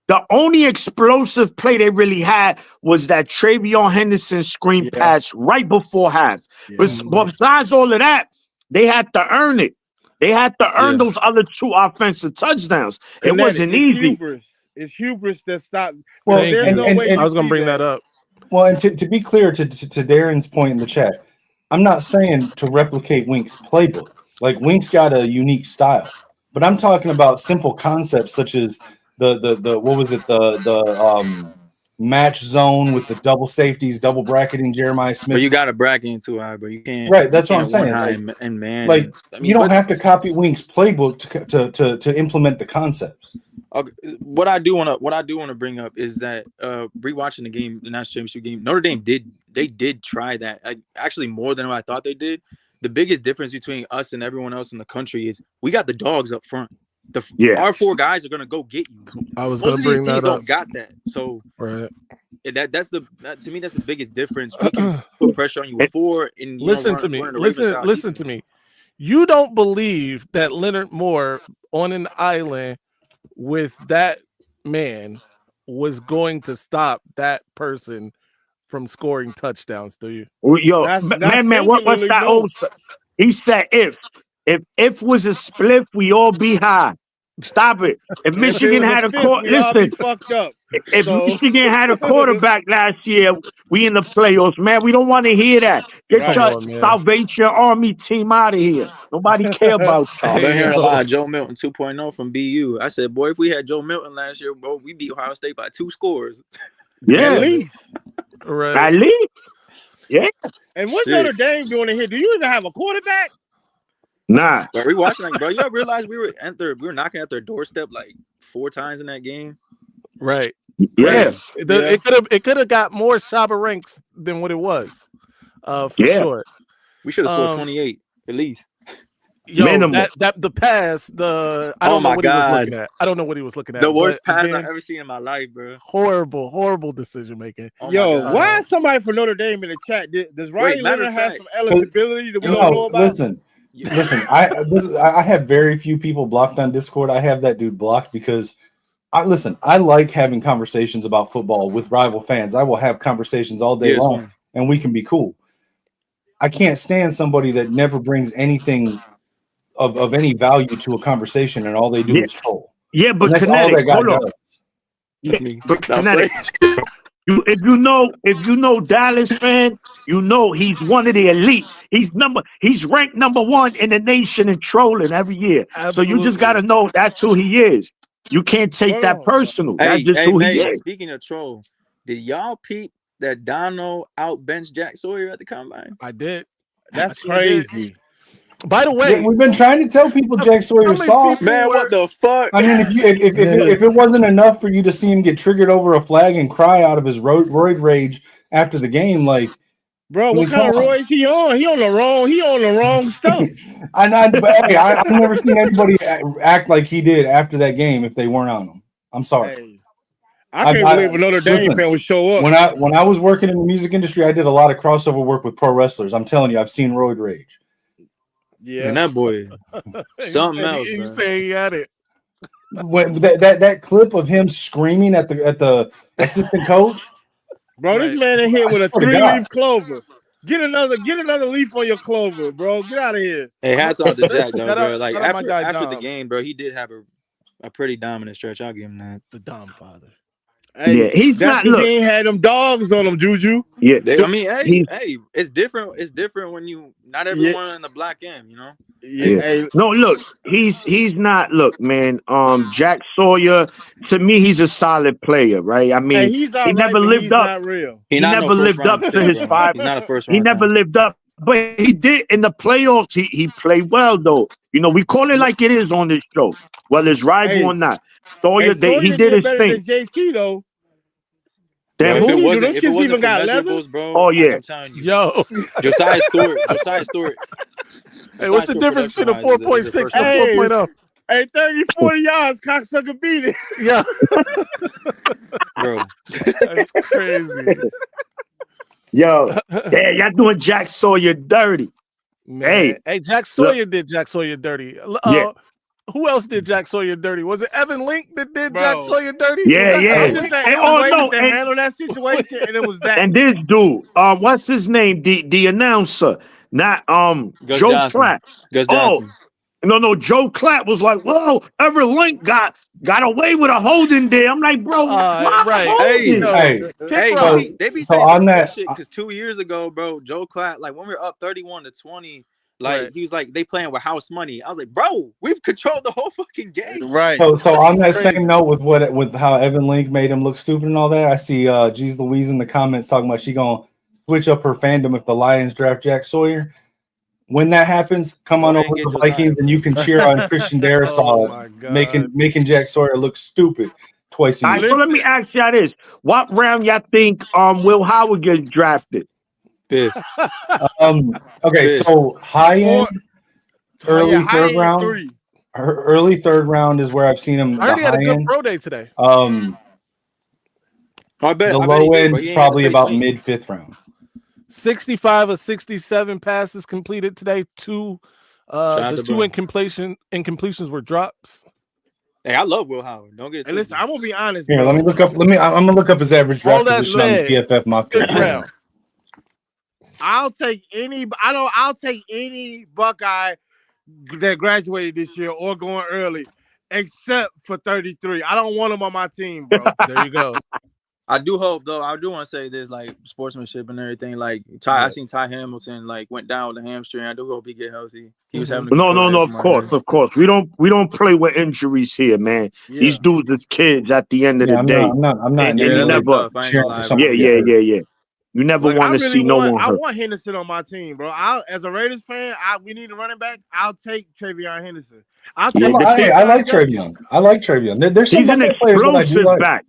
Speaker 2: The only explosive play they really had was that Travion Henderson screen pass right before half. But besides all of that, they had to earn it. They had to earn those other 2 offensive touchdowns. It wasn't easy.
Speaker 3: It's hubris that stopped.
Speaker 1: Well, I was going to bring that up.
Speaker 5: Well, and to be clear, to Darren's point in the chat, I'm not saying to replicate Wink's playbook. Like, Wink's got a unique style. But I'm talking about simple concepts such as the what was it, the match zone with the double safeties, double bracketing Jeremiah Smith.
Speaker 4: But you got to bracket him too high, but you can't.
Speaker 5: Right, that's what I'm saying.
Speaker 4: And man,
Speaker 5: like, you don't have to copy Wink's playbook to implement the concepts.
Speaker 4: Okay. What I do want to bring up is that rewatching the game, the national championship game, Notre Dame did try that. Actually, more than what I thought they did. The biggest difference between us and everyone else in the country is we got the dogs up front. Our 4 guys are gonna go get you.
Speaker 1: I was gonna bring that up.
Speaker 4: Don't got that, so
Speaker 1: right.
Speaker 4: To me that's the biggest difference. We can put pressure on you with 4. And
Speaker 1: listen to me. You don't believe that Leonard Moore on an island with that man was going to stop that person from scoring touchdowns, do you?
Speaker 2: Yo, man, what's that old? He said if was a spliff, we all be high. Stop it. If Michigan had a court, listen.
Speaker 3: Fucked up.
Speaker 2: If
Speaker 3: So-
Speaker 2: Michigan had a quarterback last year, we in the playoffs, man. We don't want to hear that. Get
Speaker 3: Right.
Speaker 2: your
Speaker 1: Come on, man.
Speaker 2: Salvation Army team out of here. Nobody care about y'all.
Speaker 4: I've been hearing a
Speaker 1: yo.
Speaker 4: lot of Joe Milton 2.0 from BU. I said, boy, if we had Joe Milton last year, bro, we beat Ohio State by 2 scores.
Speaker 2: Yeah,
Speaker 3: At least.
Speaker 1: Right.
Speaker 2: at least. Yeah,
Speaker 3: And what's
Speaker 4: Shit.
Speaker 3: Notre Dame doing in here? Do you even have a quarterback?
Speaker 2: nah.
Speaker 4: Bro, we watching like, bro, y'all realize we were knocking at their doorstep like 4 times in that game.
Speaker 1: Right.
Speaker 2: Yeah,
Speaker 1: It could have got more Shabba ranks than what it was. For
Speaker 2: Yeah.
Speaker 1: sure.
Speaker 4: We should have scored
Speaker 1: Um,
Speaker 4: 28 at least.
Speaker 1: Yo,
Speaker 2: Minimum.
Speaker 1: that the pass, I don't know
Speaker 4: my
Speaker 1: what he was
Speaker 4: God.
Speaker 1: looking at. I don't know what he was looking at.
Speaker 4: The worst
Speaker 1: but
Speaker 4: pass
Speaker 1: again,
Speaker 4: I've ever seen in my life, bro.
Speaker 1: horrible decision making.
Speaker 4: Oh my
Speaker 3: Yo,
Speaker 4: God.
Speaker 3: why is somebody for Notre Dame in the chat? Does Riley
Speaker 4: matter
Speaker 3: Leonard
Speaker 4: of
Speaker 3: have
Speaker 4: fact-
Speaker 3: some eligibility that we don't know
Speaker 5: No,
Speaker 3: about?
Speaker 5: listen. I have very few people blocked on Discord. I have that dude blocked because I like having conversations about football with rival fans. I will have conversations all day
Speaker 4: Yeah, it's
Speaker 5: long,
Speaker 4: fun.
Speaker 5: and we can be cool. I can't stand somebody that never brings anything of any value to a conversation, and all they do
Speaker 2: Yeah.
Speaker 5: is troll.
Speaker 2: Yeah,
Speaker 5: And
Speaker 2: but
Speaker 5: that's all
Speaker 2: Kinetic,
Speaker 5: that guy
Speaker 2: hold on.
Speaker 5: does.
Speaker 4: That's me.
Speaker 2: But
Speaker 4: No, I'm
Speaker 2: Kinetic, if you know Dallas fan, you know he's one of the elite. He's ranked number 1 in the nation in trolling every year. So you just gotta know that's who he is. You can't take
Speaker 3: Hold
Speaker 2: that
Speaker 3: on.
Speaker 2: personal. That's just
Speaker 4: hey,
Speaker 2: who he
Speaker 4: May,
Speaker 2: is.
Speaker 4: speaking of troll, did y'all peep that Donald outbenched Jack Sawyer at the combine?
Speaker 1: I did.
Speaker 3: That's
Speaker 1: I sure did.
Speaker 3: crazy.
Speaker 1: By the
Speaker 5: Yeah,
Speaker 1: way,
Speaker 5: we've been trying to tell people Jack Sawyer's
Speaker 1: many
Speaker 5: soft.
Speaker 1: people-
Speaker 4: Man, what the fuck?
Speaker 5: I mean, if it wasn't enough for you to see him get triggered over a flag and cry out of his roid rage after the game, like,
Speaker 3: Bro,
Speaker 5: I
Speaker 3: what
Speaker 5: mean,
Speaker 3: kind of
Speaker 5: come on.
Speaker 3: Roy is he on? He on the wrong stuff.
Speaker 5: but hey, I've never seen anybody act like he did after that game if they weren't on him. I'm sorry.
Speaker 3: Hey, I can't believe a Notre Dame
Speaker 5: listen,
Speaker 3: fan would show up.
Speaker 5: When I was working in the music industry, I did a lot of crossover work with pro wrestlers. I'm telling you, I've seen roid rage.
Speaker 3: Yeah,
Speaker 4: And that boy, something
Speaker 1: you
Speaker 4: else,
Speaker 1: say, you
Speaker 4: bro.
Speaker 1: say he had it.
Speaker 5: When that clip of him screaming at the assistant coach,
Speaker 3: bro,
Speaker 1: Right.
Speaker 3: this man in here with a
Speaker 5: I swear to God.
Speaker 3: 3-leaf clover. Get another leaf on your clover, bro. Get out of here.
Speaker 4: Hey, hats off to Jack, though,
Speaker 1: Shout
Speaker 4: bro.
Speaker 1: out-
Speaker 4: Like,
Speaker 1: shout out my guy,
Speaker 4: after the
Speaker 1: Dom.
Speaker 4: game, bro, he did have a pretty dominant stretch. I'll give him that.
Speaker 1: The Dom father.
Speaker 3: Hey,
Speaker 2: Yeah, he's
Speaker 3: that's
Speaker 2: not.
Speaker 3: because
Speaker 2: Look,
Speaker 3: he ain't had them dogs on him, Juju.
Speaker 2: yeah,
Speaker 4: I mean,
Speaker 2: he's-
Speaker 4: hey, it's different. It's different when not everyone in the black end, you know.
Speaker 3: Yeah. Hey,
Speaker 2: No, look, he's not. Look, man. Jack Sawyer. To me, he's a solid player, right? I mean,
Speaker 3: he's all
Speaker 2: he
Speaker 3: right,
Speaker 2: never
Speaker 3: but
Speaker 2: lived
Speaker 3: he's
Speaker 2: up.
Speaker 3: not real.
Speaker 4: He not
Speaker 2: never
Speaker 4: no first
Speaker 2: lived up
Speaker 4: round
Speaker 2: to
Speaker 4: pick,
Speaker 2: his
Speaker 4: bro.
Speaker 2: 5.
Speaker 4: He's not a first
Speaker 2: He
Speaker 4: round.
Speaker 2: never lived up, but he did in the playoffs. He played well, though. You know, we call it like it is on this show, whether it's rival
Speaker 3: Hey,
Speaker 2: or not. Sawyer,
Speaker 3: Sawyer
Speaker 2: he did his
Speaker 3: better
Speaker 2: thing.
Speaker 3: than JT though.
Speaker 2: Then
Speaker 4: If it
Speaker 2: who?
Speaker 4: wasn't,
Speaker 3: Those shits even
Speaker 4: for
Speaker 3: got leather?
Speaker 4: measurables, bro.
Speaker 2: Oh,
Speaker 4: like
Speaker 2: yeah.
Speaker 4: I'm telling you,
Speaker 1: Yo,
Speaker 4: Josiah Stewart.
Speaker 1: hey, what's the difference between a 4.6 and a
Speaker 3: Hey.
Speaker 1: 4.0?
Speaker 3: Hey, 30-40 yards, cocksucker beat it.
Speaker 1: Yeah,
Speaker 4: bro?
Speaker 1: that's crazy.
Speaker 2: Yo, yeah, y'all doing Jack Sawyer dirty.
Speaker 1: Man. Hey, Jack Sawyer did Jack Sawyer dirty.
Speaker 2: Yeah.
Speaker 1: Who else did Jack Sawyer dirty? Was it Evan Link that did
Speaker 3: Bro.
Speaker 1: Jack Sawyer dirty?
Speaker 2: Yeah,
Speaker 1: Was that
Speaker 2: yeah.
Speaker 1: Evan
Speaker 3: I'm just
Speaker 1: Link?
Speaker 3: saying,
Speaker 2: Hey,
Speaker 3: it was
Speaker 2: oh,
Speaker 3: ways
Speaker 2: no,
Speaker 3: to
Speaker 2: and-
Speaker 3: handle that situation, and it was that.
Speaker 2: And this dude, what's his name? The announcer, not
Speaker 4: Gus
Speaker 2: Joe
Speaker 4: Johnson.
Speaker 2: Platt.
Speaker 4: Gus
Speaker 2: Oh,
Speaker 4: Johnson.
Speaker 2: no, Joe Clapp was like, whoa, Evan Link got away with a holding there. I'm like, bro, why
Speaker 1: right.
Speaker 2: holding?
Speaker 4: Hey,
Speaker 1: Kick
Speaker 5: so-
Speaker 1: rock.
Speaker 4: they be
Speaker 5: so
Speaker 4: saying
Speaker 5: on
Speaker 4: that
Speaker 5: that-
Speaker 4: shit because 2 years ago, bro, Joe Clapp, like when we were up 31-20, like
Speaker 1: Right.
Speaker 4: he was like they playing with house money. I was like, bro, we've controlled the whole fucking game.
Speaker 3: Right.
Speaker 5: So on that
Speaker 1: Crazy.
Speaker 5: same note with how Evan Link made him look stupid and all that, I see Jeez Louise in the comments talking about she gonna switch up her fandom if the Lions draft Jack Sawyer. When that happens, come on
Speaker 4: Go
Speaker 5: over
Speaker 4: ahead
Speaker 5: to
Speaker 4: and
Speaker 5: the
Speaker 4: get
Speaker 5: Vikings and you can cheer on Christian
Speaker 1: Oh
Speaker 5: Darrisaw
Speaker 1: my God.
Speaker 5: making Jack Sawyer look stupid twice a
Speaker 2: All
Speaker 5: year.
Speaker 2: right, so let me ask y'all this: what round y'all think Will Howard gets drafted?
Speaker 4: Fifth.
Speaker 5: Okay,
Speaker 4: Fish.
Speaker 5: so high end, early
Speaker 3: high
Speaker 5: third
Speaker 3: end
Speaker 5: round.
Speaker 3: 3.
Speaker 5: Early third round is where I've seen him.
Speaker 1: I heard
Speaker 5: The
Speaker 1: he had a
Speaker 5: high
Speaker 1: good
Speaker 5: end.
Speaker 1: pro day today.
Speaker 4: I bet
Speaker 5: The
Speaker 4: he
Speaker 5: low
Speaker 4: did,
Speaker 5: end
Speaker 4: bro.
Speaker 5: is
Speaker 4: He ain't
Speaker 5: probably
Speaker 4: had to
Speaker 5: about
Speaker 4: face me.
Speaker 5: mid fifth round.
Speaker 1: 65 of 67 passes completed today.
Speaker 4: Shout
Speaker 1: The
Speaker 4: out to
Speaker 1: two
Speaker 4: bro.
Speaker 1: incompletions were drops.
Speaker 4: Hey, I love Will Howard. Don't get it
Speaker 3: And listen,
Speaker 4: twisted.
Speaker 3: I'm gonna be honest,
Speaker 5: Here,
Speaker 3: bro.
Speaker 5: let me look up. I'm gonna look up his average draft
Speaker 1: All that
Speaker 5: position on the
Speaker 1: said,
Speaker 5: PFF mock
Speaker 1: fifth
Speaker 5: draft.
Speaker 1: round.
Speaker 3: I'll take any Buckeye that graduated this year or going early except for 33. I don't want him on my team, bro.
Speaker 1: There you go.
Speaker 4: I do hope though. I do want to say this, like sportsmanship and everything. Like I seen Ty Hamilton like went down with a hamstring. I do hope he get healthy. He was having
Speaker 2: no. Of course. We don't play with injuries here, man.
Speaker 4: Yeah.
Speaker 2: These dudes is kids at the end of the day.
Speaker 5: I'm not.
Speaker 2: And you never. Yeah. You never want to see no one hurt.
Speaker 3: I want Henderson on my team, bro. As a Raiders fan, we need a running back. I'll take Travion Henderson.
Speaker 5: I like Travion. I like Travion. There's some
Speaker 2: an explosive back.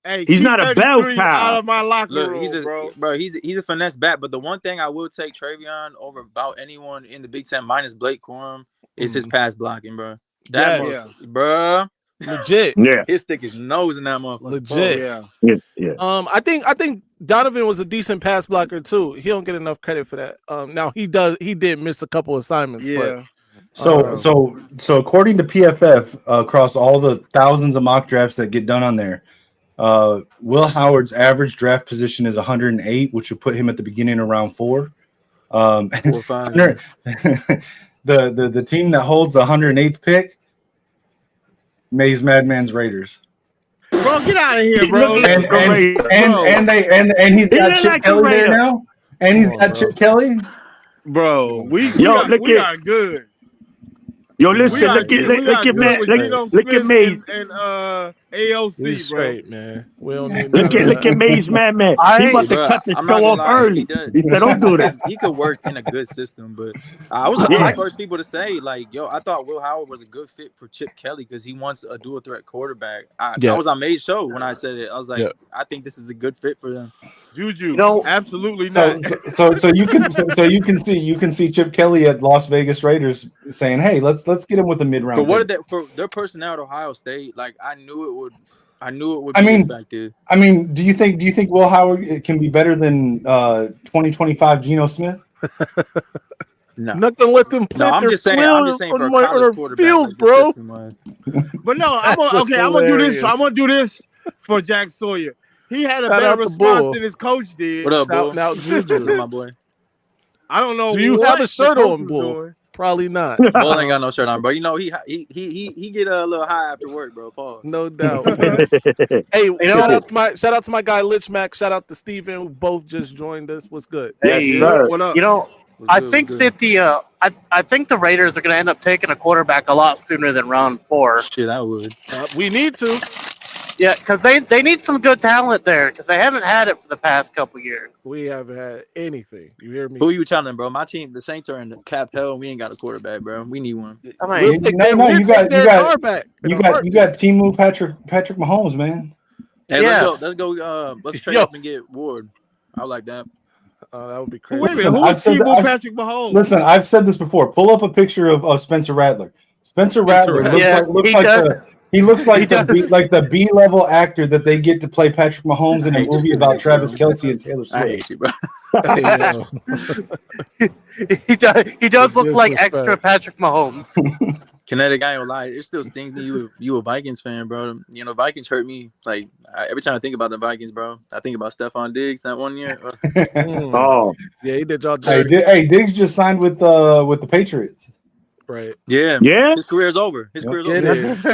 Speaker 3: Hey,
Speaker 2: he's not a bell cow.
Speaker 3: Out of my locker room,
Speaker 4: he's a finesse back. But the one thing I will take Travion over about anyone in the Big Ten minus Blake Corum is his pass blocking, bro. Bro.
Speaker 1: Legit.
Speaker 2: Yeah.
Speaker 4: His stick is nose in that motherfucker.
Speaker 1: Legit.
Speaker 2: Yeah.
Speaker 1: I think Donovan was a decent pass blocker too. He don't get enough credit for that. Now he did miss a couple assignments, but
Speaker 5: so according to PFF, across all the thousands of mock drafts that get done on there, Will Howard's average draft position is 108, which would put him at the beginning of round 4. The team that holds the 108th pick, Mays Madman's Raiders.
Speaker 3: Bro, get out of here, bro.
Speaker 5: And he's got Chip Kelly there now. And he's got Chip Kelly.
Speaker 3: Bro, we are good.
Speaker 2: Yo, listen, look at Mays
Speaker 3: and AOC,
Speaker 1: we
Speaker 3: bro.
Speaker 1: Straight, man. We don't need
Speaker 2: look at Mays, man. He about to cut the show off early. He said, "Don't do that."
Speaker 4: He could work in a good system, but I was one of the first people to say, like, yo, I thought Will Howard was a good fit for Chip Kelly because he wants a dual threat quarterback. I was on May's show when I said it. I was like, I think this is a good fit for them.
Speaker 3: Juju, absolutely not.
Speaker 5: So you can see Chip Kelly at Las Vegas Raiders saying, "Hey, let's get him with a mid round."
Speaker 4: But what did for their personnel at Ohio State? Like, I knew it would. Be effective.
Speaker 5: I mean, do you think Will Howard can be better than 2025 Geno Smith?
Speaker 4: No,
Speaker 1: not gonna let them play.
Speaker 4: I'm just saying for a college quarterback,
Speaker 1: field, bro.
Speaker 3: But no, I'm gonna do this. I'm gonna do this for Jack Sawyer. He had a better response than his coach did.
Speaker 4: What up, Bull?
Speaker 1: Now, Juju,
Speaker 4: my boy.
Speaker 3: I don't know.
Speaker 1: Do you have a shirt on, Bull? Probably not.
Speaker 4: Bull ain't got no shirt on, bro. You know he get a little high after work, bro. Pause.
Speaker 1: No doubt. Hey, shout out to my guy Lich Mac. Shout out to Steven, who both just joined us. What's good?
Speaker 6: Hey,
Speaker 3: what up?
Speaker 6: You know, I think that I think the Raiders are going to end up taking a quarterback a lot sooner than round 4.
Speaker 4: Shit, I would.
Speaker 1: We need to.
Speaker 6: Yeah, because they need some good talent there because they haven't had it for the past couple years.
Speaker 1: We haven't had anything. You hear me?
Speaker 4: Who you telling, bro? My team, the Saints, are in the cap hell. We ain't got a quarterback, bro. We need one.
Speaker 6: I mean,
Speaker 5: you got Timu Patrick Mahomes, man.
Speaker 4: Hey, let's go. Let's trade up and get Ward. I like that.
Speaker 1: That would be crazy.
Speaker 3: Wait a minute, who's Patrick Mahomes?
Speaker 5: Listen, I've said this before. Pull up a picture of Spencer Rattler. Spencer Rattler looks like the B-level actor that they get to play Patrick Mahomes in a movie about Travis Kelce and Taylor Swift.
Speaker 4: I hate you, bro.
Speaker 6: He does look like extra Patrick Mahomes.
Speaker 4: Kinetic, I ain't gonna lie. It still stings me. You a Vikings fan, bro. You know, Vikings hurt me. Like, every time I think about the Vikings, bro, I think about Stephon Diggs that one year.
Speaker 2: Oh,
Speaker 1: yeah, he did y'all.
Speaker 5: Hey, Diggs just signed with the Patriots.
Speaker 1: Right.
Speaker 2: Yeah.
Speaker 4: His career's over. His career's over.
Speaker 1: It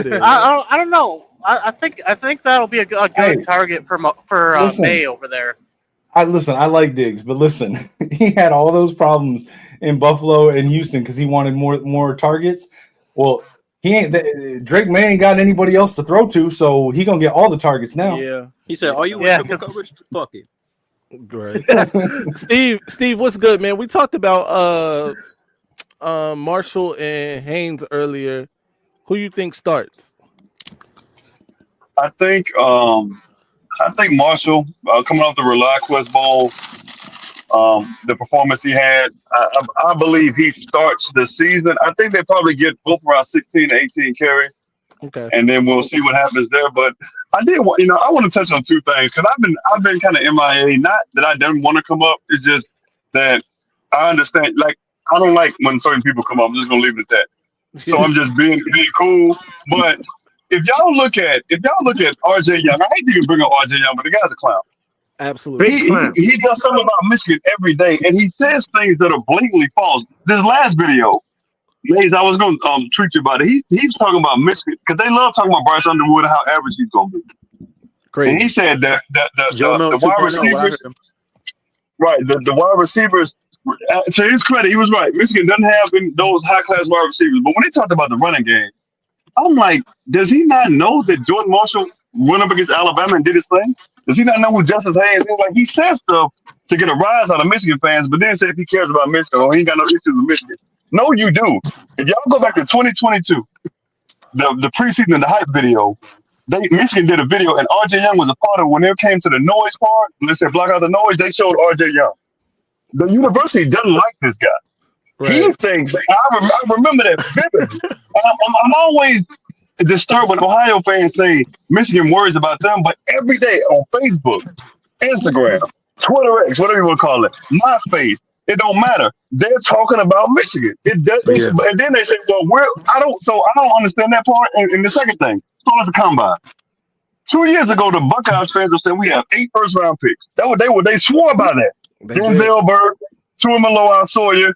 Speaker 1: is.
Speaker 6: I don't know. I think that'll be a good target for May over there.
Speaker 5: I like Diggs, but listen, he had all those problems in Buffalo and Houston because he wanted more targets. Well, Drake May ain't got anybody else to throw to, so he gonna get all the targets now.
Speaker 3: Yeah.
Speaker 4: He said, "Are you with triple coverage? Fuck it."
Speaker 1: Great. Steve, what's good, man? We talked about Marshall and Haynes earlier. Who you think starts?
Speaker 7: I think Marshall coming off the ReliaQuest Bowl, the performance he had, I believe he starts the season. I think they probably get both around 16 to 18 carries.
Speaker 1: Okay.
Speaker 7: And then we'll see what happens there. But I want to touch on two things because I've been kind of MIA. Not that I didn't want to come up. It's just that I understand. Like, I don't like when certain people come up. I'm just gonna leave it at that. So I'm just being cool. But if y'all look at RJ Young, I hate to even bring up RJ Young, but the guy's a clown.
Speaker 1: Absolutely.
Speaker 7: He does something about Michigan every day, and he says things that are blatantly false. This last video, Maze, I was going to tweet you about it. He's talking about Michigan because they love talking about Bryce Underwood and how average he's going to be.
Speaker 1: Crazy.
Speaker 7: And he said that
Speaker 4: Joe Milton
Speaker 7: the wide
Speaker 4: 2.0, what I heard
Speaker 7: receivers,
Speaker 4: him.
Speaker 7: right? The wide receivers. To his credit, he was right. Michigan doesn't have those high class wide receivers, but when he talked about the running game, I'm like, does he not know that Jordan Marshall went up against Alabama and did his thing? Does he not know who Justice Haynes is? Like, he says stuff to get a rise out of Michigan fans, but then says he cares about Michigan or he ain't got no issues with Michigan. No, you do. If y'all go back to 2022, the preseason and the hype video, Michigan did a video and RJ Young was a part of when it came to the noise part. When they said block out the noise, they showed RJ Young. The university doesn't like this guy. Right. He thinks, I remember that vividly. I'm always disturbed when Ohio fans say Michigan worries about them, but every day on Facebook, Instagram, Twitter X, whatever you want to call it, MySpace, it don't matter. They're talking about Michigan. And then they say, well, I don't understand that part. And the second thing, so as a combine. 2 years ago, the Buckeyes fans were saying we have 8 first-round picks. They swore about that. Denzel Burke, Tuamaloa Sawyer.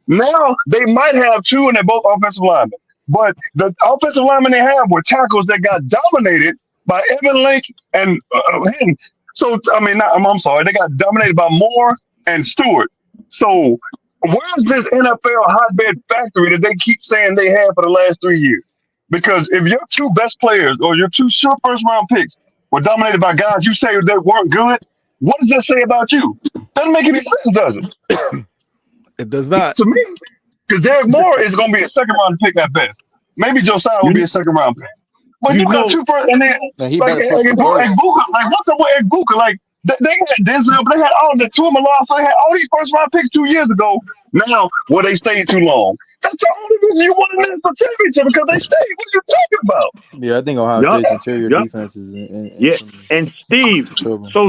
Speaker 7: Now they might have 2, and they're both offensive linemen. But the offensive linemen they have were tackles that got dominated by Evan Lake and Hinton. So I'm sorry, they got dominated by Moore and Stewart. So where's this NFL hotbed factory that they keep saying they have for the last 3 years? Because if your 2 best players or your 2 sure first-round picks were dominated by guys you say that weren't good, what does that say about you? Doesn't make any sense, does it?
Speaker 1: It does not.
Speaker 7: To me, because Derek Moore is going to be a second-round pick at best. Maybe Josiah will be a second-round pick. But you got 2 first, and then
Speaker 4: he better push for
Speaker 7: what's up with Egbuka? Like they had Denzel, but they had all the Tuamaloa. They had all these first-round picks 2 years ago. Now, they stayed too long. That's the only reason you won the national championship because they stayed. What are you talking about?
Speaker 4: Yeah, I think Ohio State's interior defense is
Speaker 2: and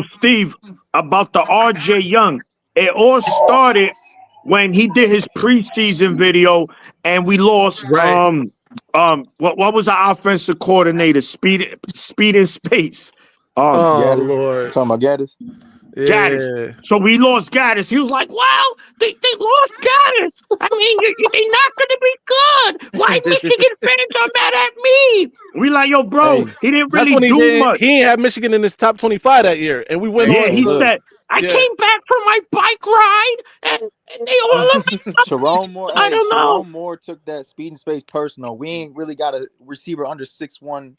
Speaker 2: Steve, about the RJ Young, it all started when he did his preseason video and we lost what was our offensive coordinator? Speed and Space.
Speaker 4: Gaddis.
Speaker 1: Lord.
Speaker 4: Talking about Gaddis?
Speaker 1: Yeah.
Speaker 2: Gaddis. So we lost Gaddis. He was like, well, they lost Gaddis. I mean, they're not going to be good. Why Michigan fans are mad at me? We like, yo, bro, he didn't really do much.
Speaker 1: He didn't have Michigan in his top 25 that year. And we went on.
Speaker 2: Yeah, he said, I came back from my bike ride and they all of
Speaker 4: Sharon Moore.
Speaker 2: I don't know.
Speaker 4: Sharon Moore took that Speed and Space personal. We ain't really got a receiver under 6'1"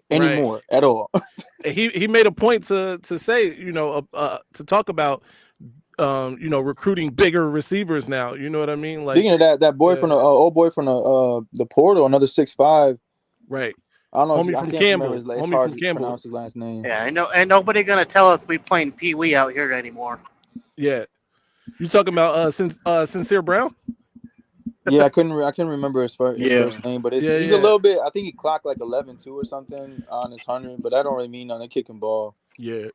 Speaker 4: anymore at all.
Speaker 1: He made a point to say, to talk about recruiting bigger receivers now. You know what I mean? Like,
Speaker 4: speaking of that boy from the old boy from the portal, another 6'5".
Speaker 1: Right.
Speaker 4: I don't know.
Speaker 1: Homie from Campbell. It's hard to pronounce his last name.
Speaker 6: Yeah, I know. And nobody gonna tell us we playing Pee Wee out here anymore.
Speaker 1: Yeah. You talking about Sincere Brown?
Speaker 4: Yeah, I couldn't remember his first name, but he's a little bit. I think he clocked like 11-2 or something on his 100, but that don't really mean nothing. Kicking ball.
Speaker 1: Yeah,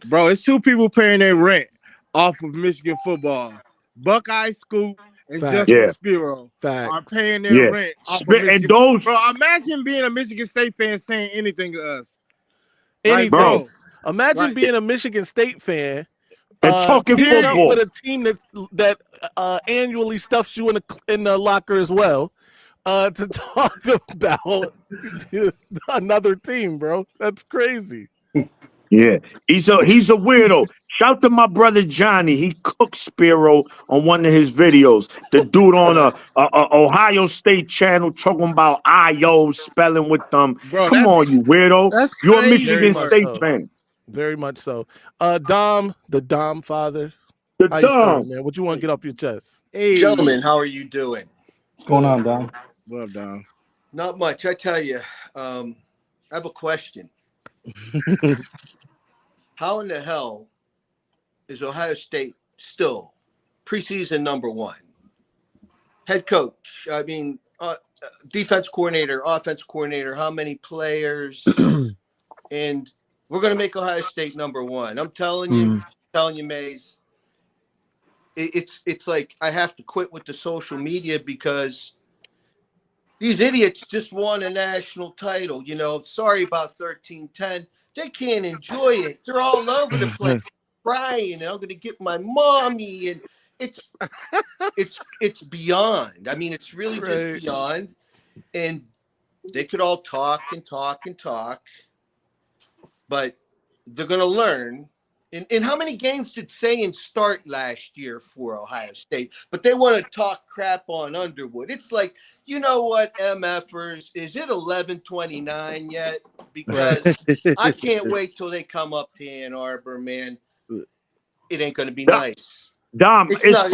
Speaker 3: bro, it's 2 people paying their rent off of Michigan football. Buckeye Scoop and Justin Spiro are paying their rent off of Michigan. Bro, imagine being a Michigan State fan saying anything to us.
Speaker 1: Anything, bro. Imagine being a Michigan State fan.
Speaker 2: And talking football
Speaker 1: with a team that annually stuffs you in the locker as well, to talk about another team, bro. That's crazy.
Speaker 2: Yeah, he's a weirdo. Shout to my brother Johnny. He cooked Spiro on one of his videos. The dude on a Ohio State channel talking about IO spelling with them. Bro, come on, you weirdo. You're a Michigan State fan.
Speaker 1: Very much so. Dom, the Dom father.
Speaker 2: The
Speaker 1: how
Speaker 2: Dom,
Speaker 1: man. What you want to get off your chest?
Speaker 8: Hey, gentlemen, how are you doing?
Speaker 5: What's going on, Dom?
Speaker 3: What up, Dom?
Speaker 8: Not much. I tell you, I have a question. How in the hell is Ohio State still preseason number 1? Head coach, I mean, defense coordinator, offense coordinator, how many players? And we're going to make Ohio State number 1. I'm telling you, Maze, it's like I have to quit with the social media because these idiots just won a national title. Sorry about 13-10. They can't enjoy it. They're all over the place crying. And I'm going to get my mommy. And it's beyond. I mean, it's really just beyond. And they could all talk and talk and talk, but they're going to learn. And how many games did Sayin start last year for Ohio State? But they want to talk crap on Underwood. It's like, you know what, MFers, is it 11:29 yet? Because I can't wait till they come up to Ann Arbor, man. It ain't going to be nice.
Speaker 2: Dom, it's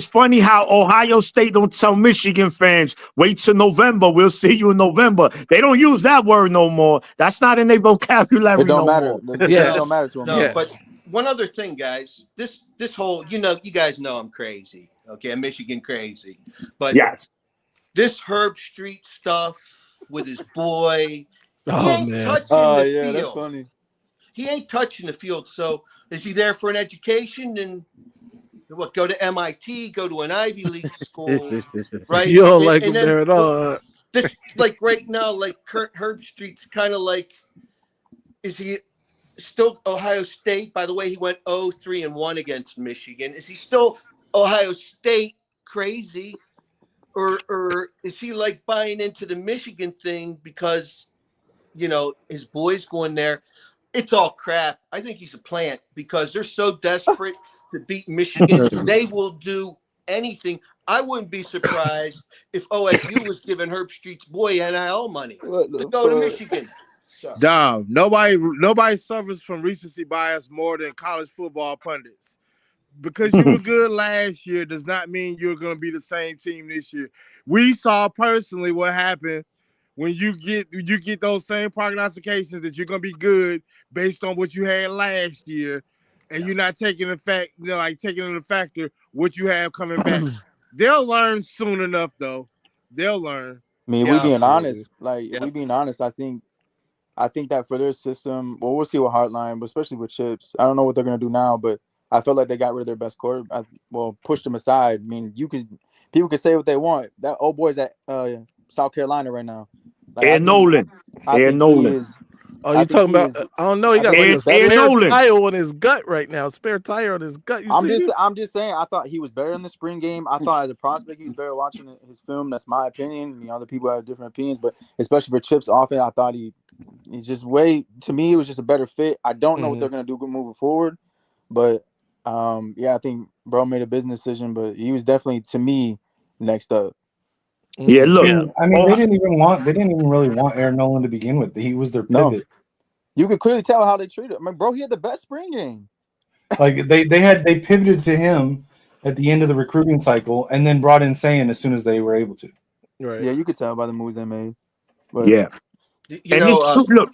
Speaker 2: funny how Ohio State don't tell Michigan fans, wait till November, we'll see you in November. They don't use that word no more. That's not in their vocabulary.
Speaker 4: It don't matter.
Speaker 2: More.
Speaker 4: It don't matter to them.
Speaker 8: No, but one other thing, guys. This whole, you guys know I'm crazy. Okay, I'm Michigan crazy. But this Herb Street stuff with his boy, he ain't touching the field.
Speaker 4: That's funny.
Speaker 8: He ain't touching the field. So is he there for an education and what? Go to MIT, go to an Ivy League school, right?
Speaker 1: You don't like him there at all.
Speaker 8: This, like right now, like Herb Street's kind of like, is he still Ohio State? By the way, he went 0-3-1 against Michigan. Is he still Ohio State crazy, or is he like buying into the Michigan thing because his boy's going there? It's all crap. I think he's a plant because they're so desperate to beat Michigan. They will do anything. I wouldn't be surprised if OSU was giving Herb Street's boy NIL money to go to Michigan. So.
Speaker 3: Dom, nobody suffers from recency bias more than college football pundits. Because you were good last year does not mean you're going to be the same team this year. We saw personally what happened when you get those same prognostications that you're going to be good based on what you had last year, and you're not taking taking into factor what you have coming back. They'll learn soon enough, though. They'll learn.
Speaker 4: I mean, we being honest, if we being honest, I think that for their system, well, we'll see with Heartline, but especially with Chips, I don't know what they're gonna do now, but I felt like they got rid of their best quarterback. Pushed them aside. I mean, people can say what they want. That old boy's at South Carolina right now.
Speaker 2: Nolan.
Speaker 1: Oh, you talking about? I don't know. He got like a spare tire on his gut right now. Spare tire on his gut.
Speaker 4: I'm just saying. I thought he was better in the spring game. I thought as a prospect he was better watching his film. That's my opinion. I mean, other people have different opinions, but especially for Chips offense, I thought he's just to me, it was just a better fit. I don't know what they're gonna do moving forward, but I think bro made a business decision, but he was definitely to me next up.
Speaker 2: Yeah, look.
Speaker 5: I mean, they didn't even really want Aaron Nolan to begin with. He was their pivot.
Speaker 4: No. You could clearly tell how they treated him. I mean, bro, he had the best spring game.
Speaker 5: Like they pivoted to him at the end of the recruiting cycle, and then brought in Sayin as soon as they were able to.
Speaker 1: Right.
Speaker 4: Yeah, you could tell by the moves they made. But,
Speaker 2: look,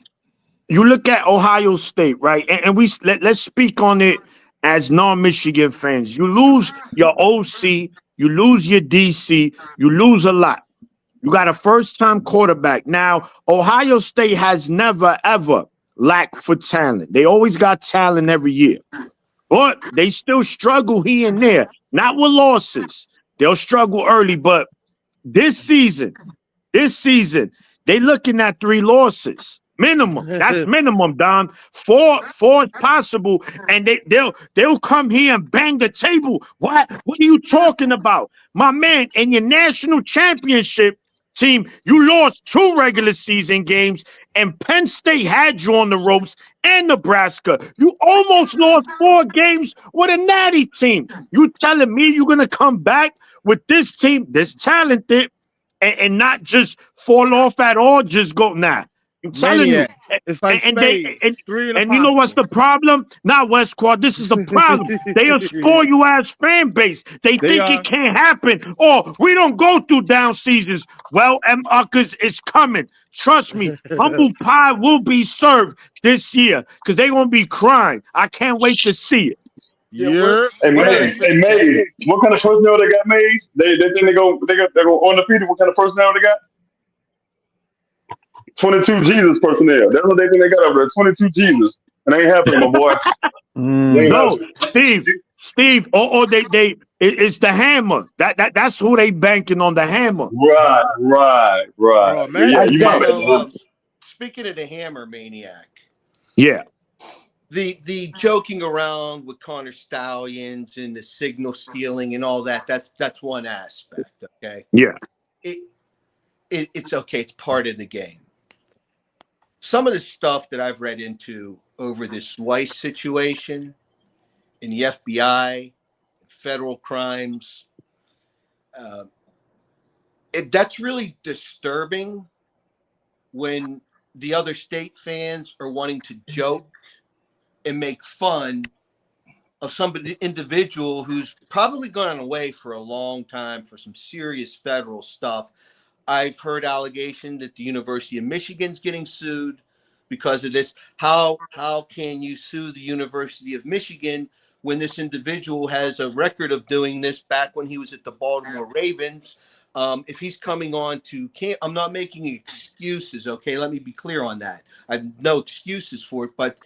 Speaker 2: you look at Ohio State, right? And let's speak on it as non-Michigan fans. You lose your OC, you lose your DC, you lose a lot. You got a first-time quarterback. Now, Ohio State has never, ever lacked for talent. They always got talent every year. But they still struggle here and there. Not with losses. They'll struggle early, but this season, they looking at 3 losses. Minimum. That's minimum, Don. 4 is possible, and they'll come here and bang the table. What are you talking about? My man, in your national championship team, you lost 2 regular season games, and Penn State had you on the ropes, and Nebraska. You almost lost 4 games with a natty team. You telling me you're going to come back with this team, this talented, and not just fall off at all, just go, nah. I'm telling you.
Speaker 3: It's like
Speaker 2: and you know what's the problem? Not West Quad. This is the problem. They a spoil ass fan base. They think it can't happen. Oh, we don't go through down seasons. Well, because it's coming. Trust me. Humble pie will be served this year because they're gonna be crying. I can't wait to see it.
Speaker 3: Yeah.
Speaker 7: Hey, May, what kind of personnel they got made? They think they go undefeated. What kind of personnel they got? 22 Jesus personnel. That's what they think they got over there. 22 Jesus. And they ain't happening, my boy.
Speaker 2: No, Steve. It's the hammer. That's who they banking on, the hammer.
Speaker 7: Right.
Speaker 3: Oh, man.
Speaker 7: Yeah,
Speaker 8: Speaking of the hammer maniac.
Speaker 2: Yeah.
Speaker 8: the joking around with Connor Stallions and the signal stealing and all that's one aspect. Okay.
Speaker 2: Yeah.
Speaker 8: It's okay. It's part of the game. Some of the stuff that I've read into over this Weiss situation in the FBI, federal crimes, that's really disturbing when the other state fans are wanting to joke and make fun of somebody individual who's probably gone away for a long time for some serious federal stuff. I've heard allegation that the University of Michigan's getting sued because of this. How can you sue the University of Michigan when this individual has a record of doing this back when he was at the Baltimore Ravens? If he's coming on to camp, I'm not making excuses, okay? Let me be clear on that. I have no excuses for it, but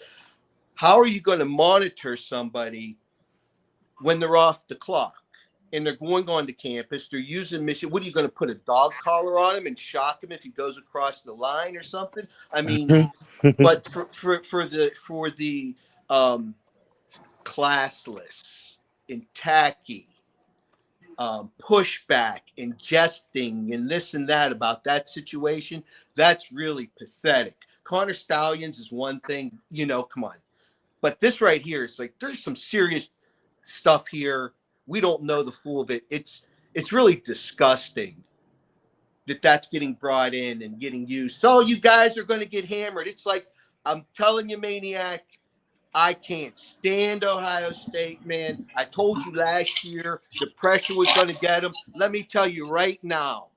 Speaker 8: how are you going to monitor somebody when they're off the clock and they're going on to campus? They're using Michigan. What are you going to put a dog collar on him and shock him if he goes across the line or something? I mean, but for the classless and tacky pushback and jesting and this and that about that situation, that's really pathetic. Connor Stallions is one thing, come on. But this right here is like, there's some serious stuff here. We don't know the full of it. It's really disgusting that that's getting brought in and getting used. So you guys are going to get hammered. It's like, I'm telling you, Maniac, I can't stand Ohio State, man. I told you last year the pressure was going to get them. Let me tell you right now,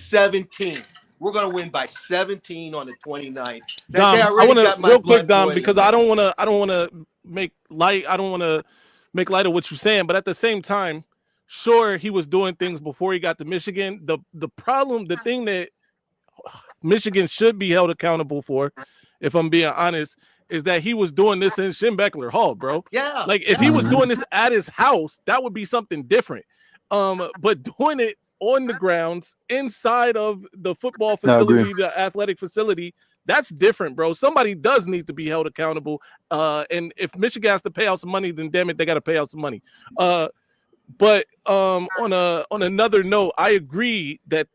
Speaker 8: 17. We're going to win by 17 on the 29th.
Speaker 1: Dom, I want to real quick, Dom, because I don't want to make light. I don't want to make light of what you're saying, but at the same time, sure, he was doing things before he got to Michigan. The problem, the thing that Michigan should be held accountable for, if I'm being honest, is that he was doing this in Schembechler Hall, bro.
Speaker 8: Yeah.
Speaker 1: Like if he was doing this at his house, that would be something different. But doing it on the grounds inside of the football facility, the athletic facility, that's different, bro. Somebody does need to be held accountable. And if Michigan has to pay out some money, then damn it, they got to pay out some money. But on another note, I agree that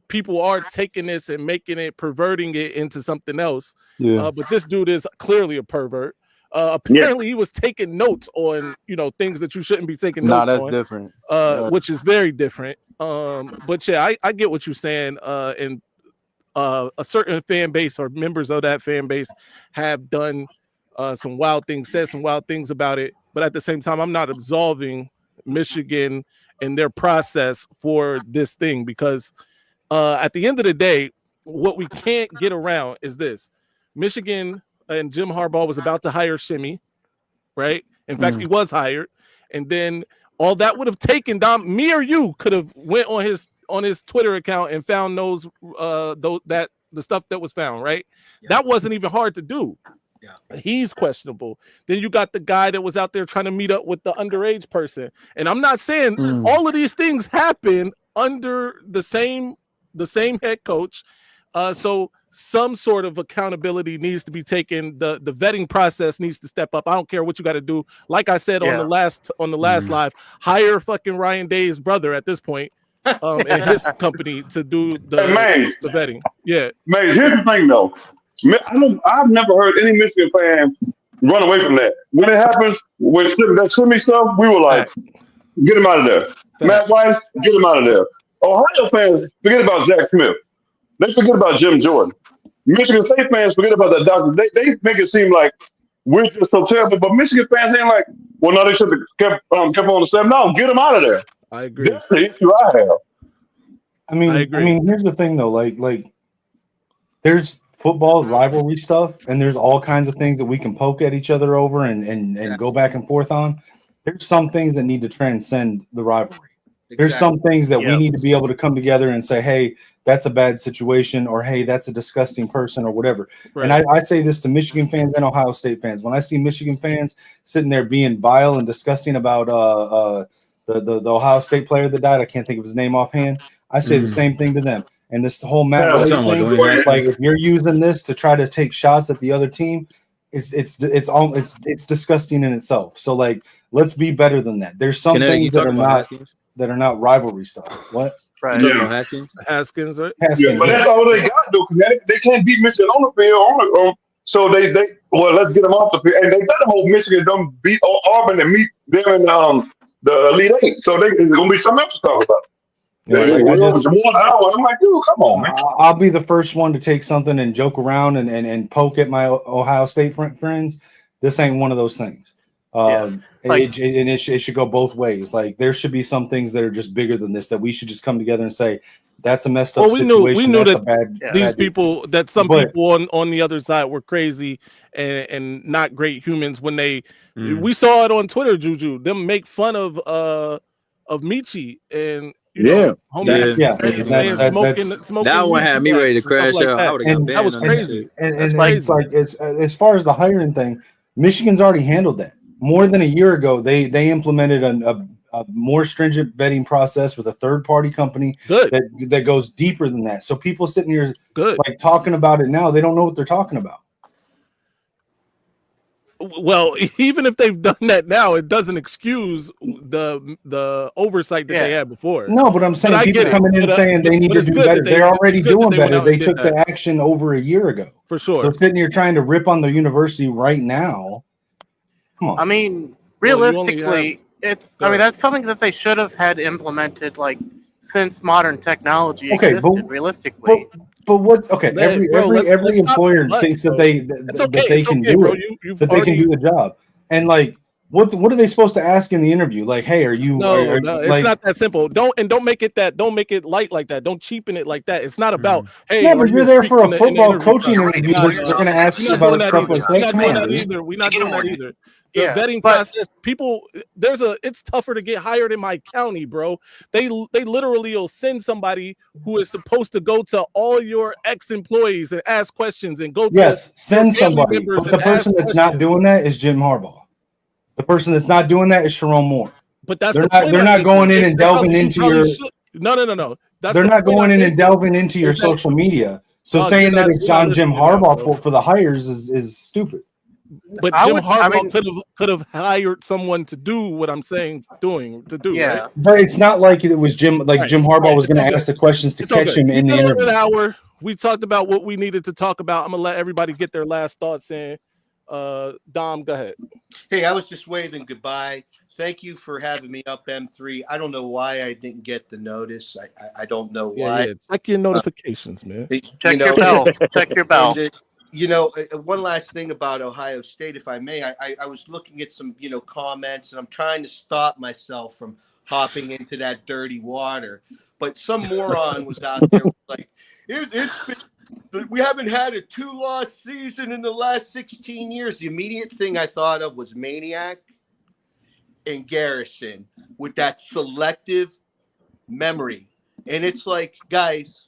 Speaker 1: people are taking this and making it, perverting it into something else. Yeah. But this dude is clearly a pervert. Apparently he was taking notes on, things that you shouldn't be taking notes on. That's different. Which is very different. But yeah, I get what you're saying. And a certain fan base or members of that fan base have done some wild things, said some wild things about it. But at the same time, I'm not absolving Michigan and their process for this thing, because at the end of the day, what we can't get around is this. Michigan and Jim Harbaugh was about to hire Shimmy, right? In fact, he was hired. And then all that would have taken, Dom, me or you could have went on his Twitter account and found the stuff that was found, right? Yeah. That wasn't even hard to do. Yeah. He's questionable. Then you got the guy that was out there trying to meet up with the underage person. And I'm not saying all of these things happen under the same head coach. So some sort of accountability needs to be taken. The vetting process needs to step up. I don't care what you got to do. Like I said on the last live, hire fucking Ryan Day's brother at this point and his company to do the vetting. Yeah.
Speaker 7: Man, here's the thing though. I've never heard any Michigan fan run away from that. When it happens, when that Shimmy stuff, we were like, get him out of there. Matt Weiss, get him out of there. Ohio fans forget about Zach Smith. They forget about Jim Jordan. Michigan State fans forget about that doctor. They make it seem like we're just so terrible, but Michigan fans ain't like, well, no, they should have kept on the 7. No, get them out of there.
Speaker 1: I agree.
Speaker 7: That's the issue I have.
Speaker 5: I mean, here's the thing though, like there's football rivalry stuff, and there's all kinds of things that we can poke at each other over and go back and forth on. There's some things that need to transcend the rivalry. There's some things that we need to be able to come together and say, hey, that's a bad situation, or hey, that's a disgusting person, or whatever. Right. And I say this to Michigan fans and Ohio State fans. When I see Michigan fans sitting there being vile and disgusting about the Ohio State player that died, I can't think of his name offhand, I say the same thing to them. And this whole Matt Weiss thing, like if you're using this to try to take shots at the other team, it's disgusting in itself. So like, let's be better than that. There's some things that are not rivalry stuff. What?
Speaker 6: Right.
Speaker 7: Yeah.
Speaker 1: Haskins, right?
Speaker 7: Yeah, but that's all they got though. They can't beat Michigan on the field. So they let's get them off the field. And they better hope Michigan don't beat Auburn and meet them in the Elite Eight. So it's gonna be something else to talk about.
Speaker 5: Yeah,
Speaker 7: We're over to 1 hour. I'm like, dude, come on, man.
Speaker 5: I'll be the first one to take something and joke around and poke at my Ohio State friends. This ain't one of those things. It should go both ways. Like there should be some things that are just bigger than this that we should just come together and say that's a messed up situation.
Speaker 1: We knew
Speaker 5: that's
Speaker 1: that people people on the other side were crazy and not great humans when we saw it on Twitter, Juju. Them make fun of Michi and
Speaker 5: smoking.
Speaker 4: That one had me ready to crash out.
Speaker 1: That was crazy.
Speaker 5: And it's like it's as far as the hiring thing, Michigan's already handled that. More than a year ago, they implemented a more stringent vetting process with a third-party company that goes deeper than that. So people sitting here like talking about it now, they don't know what they're talking about.
Speaker 1: Well, even if they've done that now, it doesn't excuse the oversight that they had before.
Speaker 5: No, but I'm saying people coming in saying they need to do better. They're already doing better. They took the action over a year ago.
Speaker 1: For sure.
Speaker 5: So sitting here trying to rip on the university right now. Come on.
Speaker 6: I mean, realistically, that's something that they should have had implemented like since modern technology existed, realistically.
Speaker 5: But what? Okay, every employer thinks that they can do it, that they can do the job, and like, what are they supposed to ask in the interview? Like, hey, are you?
Speaker 1: No, it's not that simple. Don't make it light like that. Don't cheapen it like that. It's not about hey.
Speaker 5: Yeah, but you're there for a football coaching interview. They're going to ask you about stuff like that.
Speaker 1: We're not doing that either. The vetting process, it's tougher to get hired in my county, bro. They literally will send somebody who is supposed to go to all your ex-employees and ask questions and go
Speaker 5: send somebody. But the person that's not doing that is Jim Harbaugh. The person that's not doing that is Sharon Moore.
Speaker 1: But that's
Speaker 5: they're not going in and delving into your
Speaker 1: no.
Speaker 5: They're not going in and delving into your social media. So saying that it's on Jim Harbaugh for the hires is stupid.
Speaker 1: But Jim Harbaugh could have hired someone to do what I'm saying right?
Speaker 5: But it's not like it was Jim. Like Jim Harbaugh was going to ask the questions to catch him in the interview.
Speaker 1: An hour. We talked about what we needed to talk about. I'm gonna let everybody get their last thoughts in. Dom, go ahead.
Speaker 8: Hey, I was just waving goodbye. Thank you for having me up, M3. I don't know why I didn't get the notice. I don't know why.
Speaker 1: Yeah. Check your notifications, man.
Speaker 6: Check your bell. Check your bell.
Speaker 8: One last thing about Ohio State, if I may, I was looking at some, comments, and I'm trying to stop myself from hopping into that dirty water. But some moron was out there like, we haven't had a 2-loss season in the last 16 years. The immediate thing I thought of was Maniac and Garrison with that selective memory. And it's like, guys,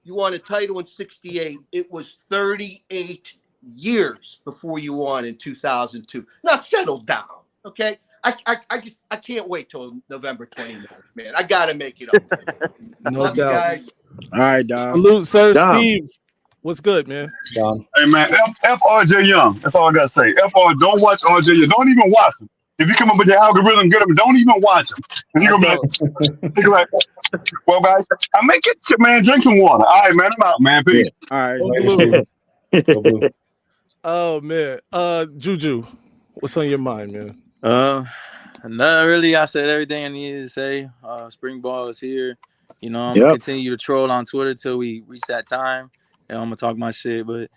Speaker 8: you won a title in 68. It was 38 years before you won in 2002. Now settle down, okay? I can't wait till November 29th, man. I gotta make it up.
Speaker 3: No doubt.
Speaker 8: You guys.
Speaker 3: All right, Dom.
Speaker 1: Salute, sir. Dom. Steve, what's good, man?
Speaker 5: Dom.
Speaker 7: Hey, man, F RJ Young. That's all I gotta say. Don't watch RJ Young. Don't even watch him. If you come up with your algorithm, get him. Don't even watch him. You're gonna be like, well, guys, I make it, man. Drink some water. All right, man. I'm out, man. Peace.
Speaker 3: All right.
Speaker 1: Oh man, Juju, what's on your mind, man?
Speaker 4: Not really. I said everything I needed to say. Spring ball is here. I'm gonna continue to troll on Twitter till we reach that time, and I'm gonna talk my shit. But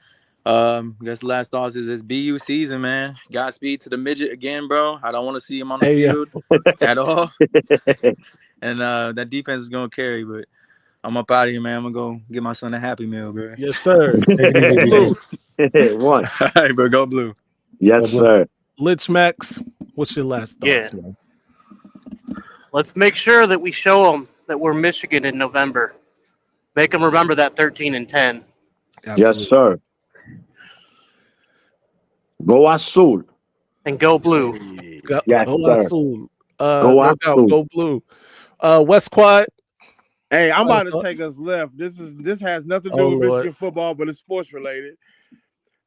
Speaker 4: I guess the last thoughts is this BU season, man. Godspeed to the midget again, bro. I don't want to see him on the field at all. And that defense is gonna carry, but I'm up out of here, man. I'm gonna go get my son a Happy Meal, bro.
Speaker 1: Yes, sir.
Speaker 2: One.
Speaker 4: All right, bro. Go Blue.
Speaker 2: Yes, sir.
Speaker 1: Lich Max, what's your last thoughts, man?
Speaker 6: Let's make sure that we show them that we're Michigan in November. Make them remember that 13-10.
Speaker 2: Absolutely. Yes, sir. Go Azul.
Speaker 6: And go Blue.
Speaker 2: Yes,
Speaker 1: go
Speaker 2: sir.
Speaker 1: Azul. Go Blue. West Quad.
Speaker 3: Hey, I'm about to take us left. This has nothing to do with Michigan football, but it's sports related.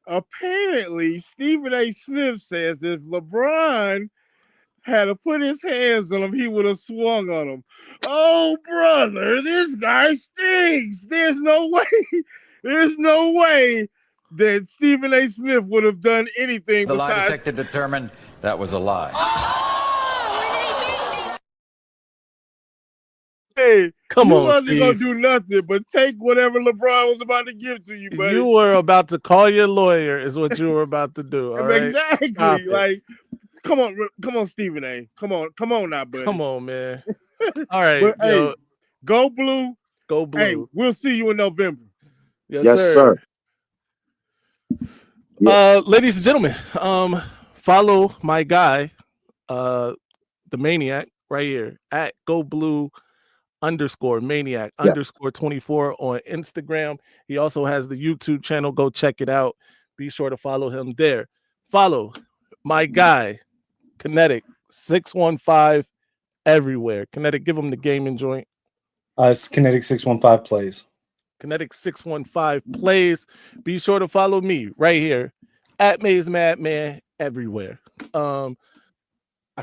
Speaker 3: apparently Stephen A. Smith says if LeBron had to put his hands on him, he would have swung on him. Oh, brother, this guy stinks. There's no way that Stephen A. Smith would have done anything.
Speaker 9: The lie detector determined that was a lie.
Speaker 3: Hey,
Speaker 1: come on,
Speaker 3: wasn't
Speaker 1: Steve.
Speaker 3: gonna do nothing but take whatever LeBron was about to give to you, buddy.
Speaker 1: You were about to call your lawyer, is what you were about to do. All right?
Speaker 3: Exactly. Like, come on, Stephen A. Come on now, buddy.
Speaker 1: Come on, man. All right,
Speaker 3: but, hey, go blue.
Speaker 1: Go blue.
Speaker 3: Hey, we'll see you in November.
Speaker 2: Yes, sir.
Speaker 1: Ladies and gentlemen, follow my guy, the Maniac, right here at GoBlue_Maniac_24 on Instagram. He also has the YouTube channel. Go check it out. Be sure to follow him there. Follow my guy, Kinetic 615 everywhere. Kinetic, give him the gaming joint.
Speaker 5: It's Kinetic 615 plays.
Speaker 1: Kinetic 615 plays. Be sure to follow me right here at Maze Madman everywhere. I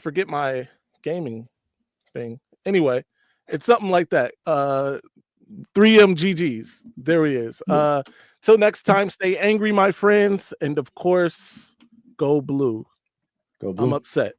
Speaker 1: forget my gaming thing. Anyway, it's something like that. 3MGGs. There he is. Till next time, stay angry, my friends, and of course, go blue.
Speaker 5: Go blue.
Speaker 1: I'm upset.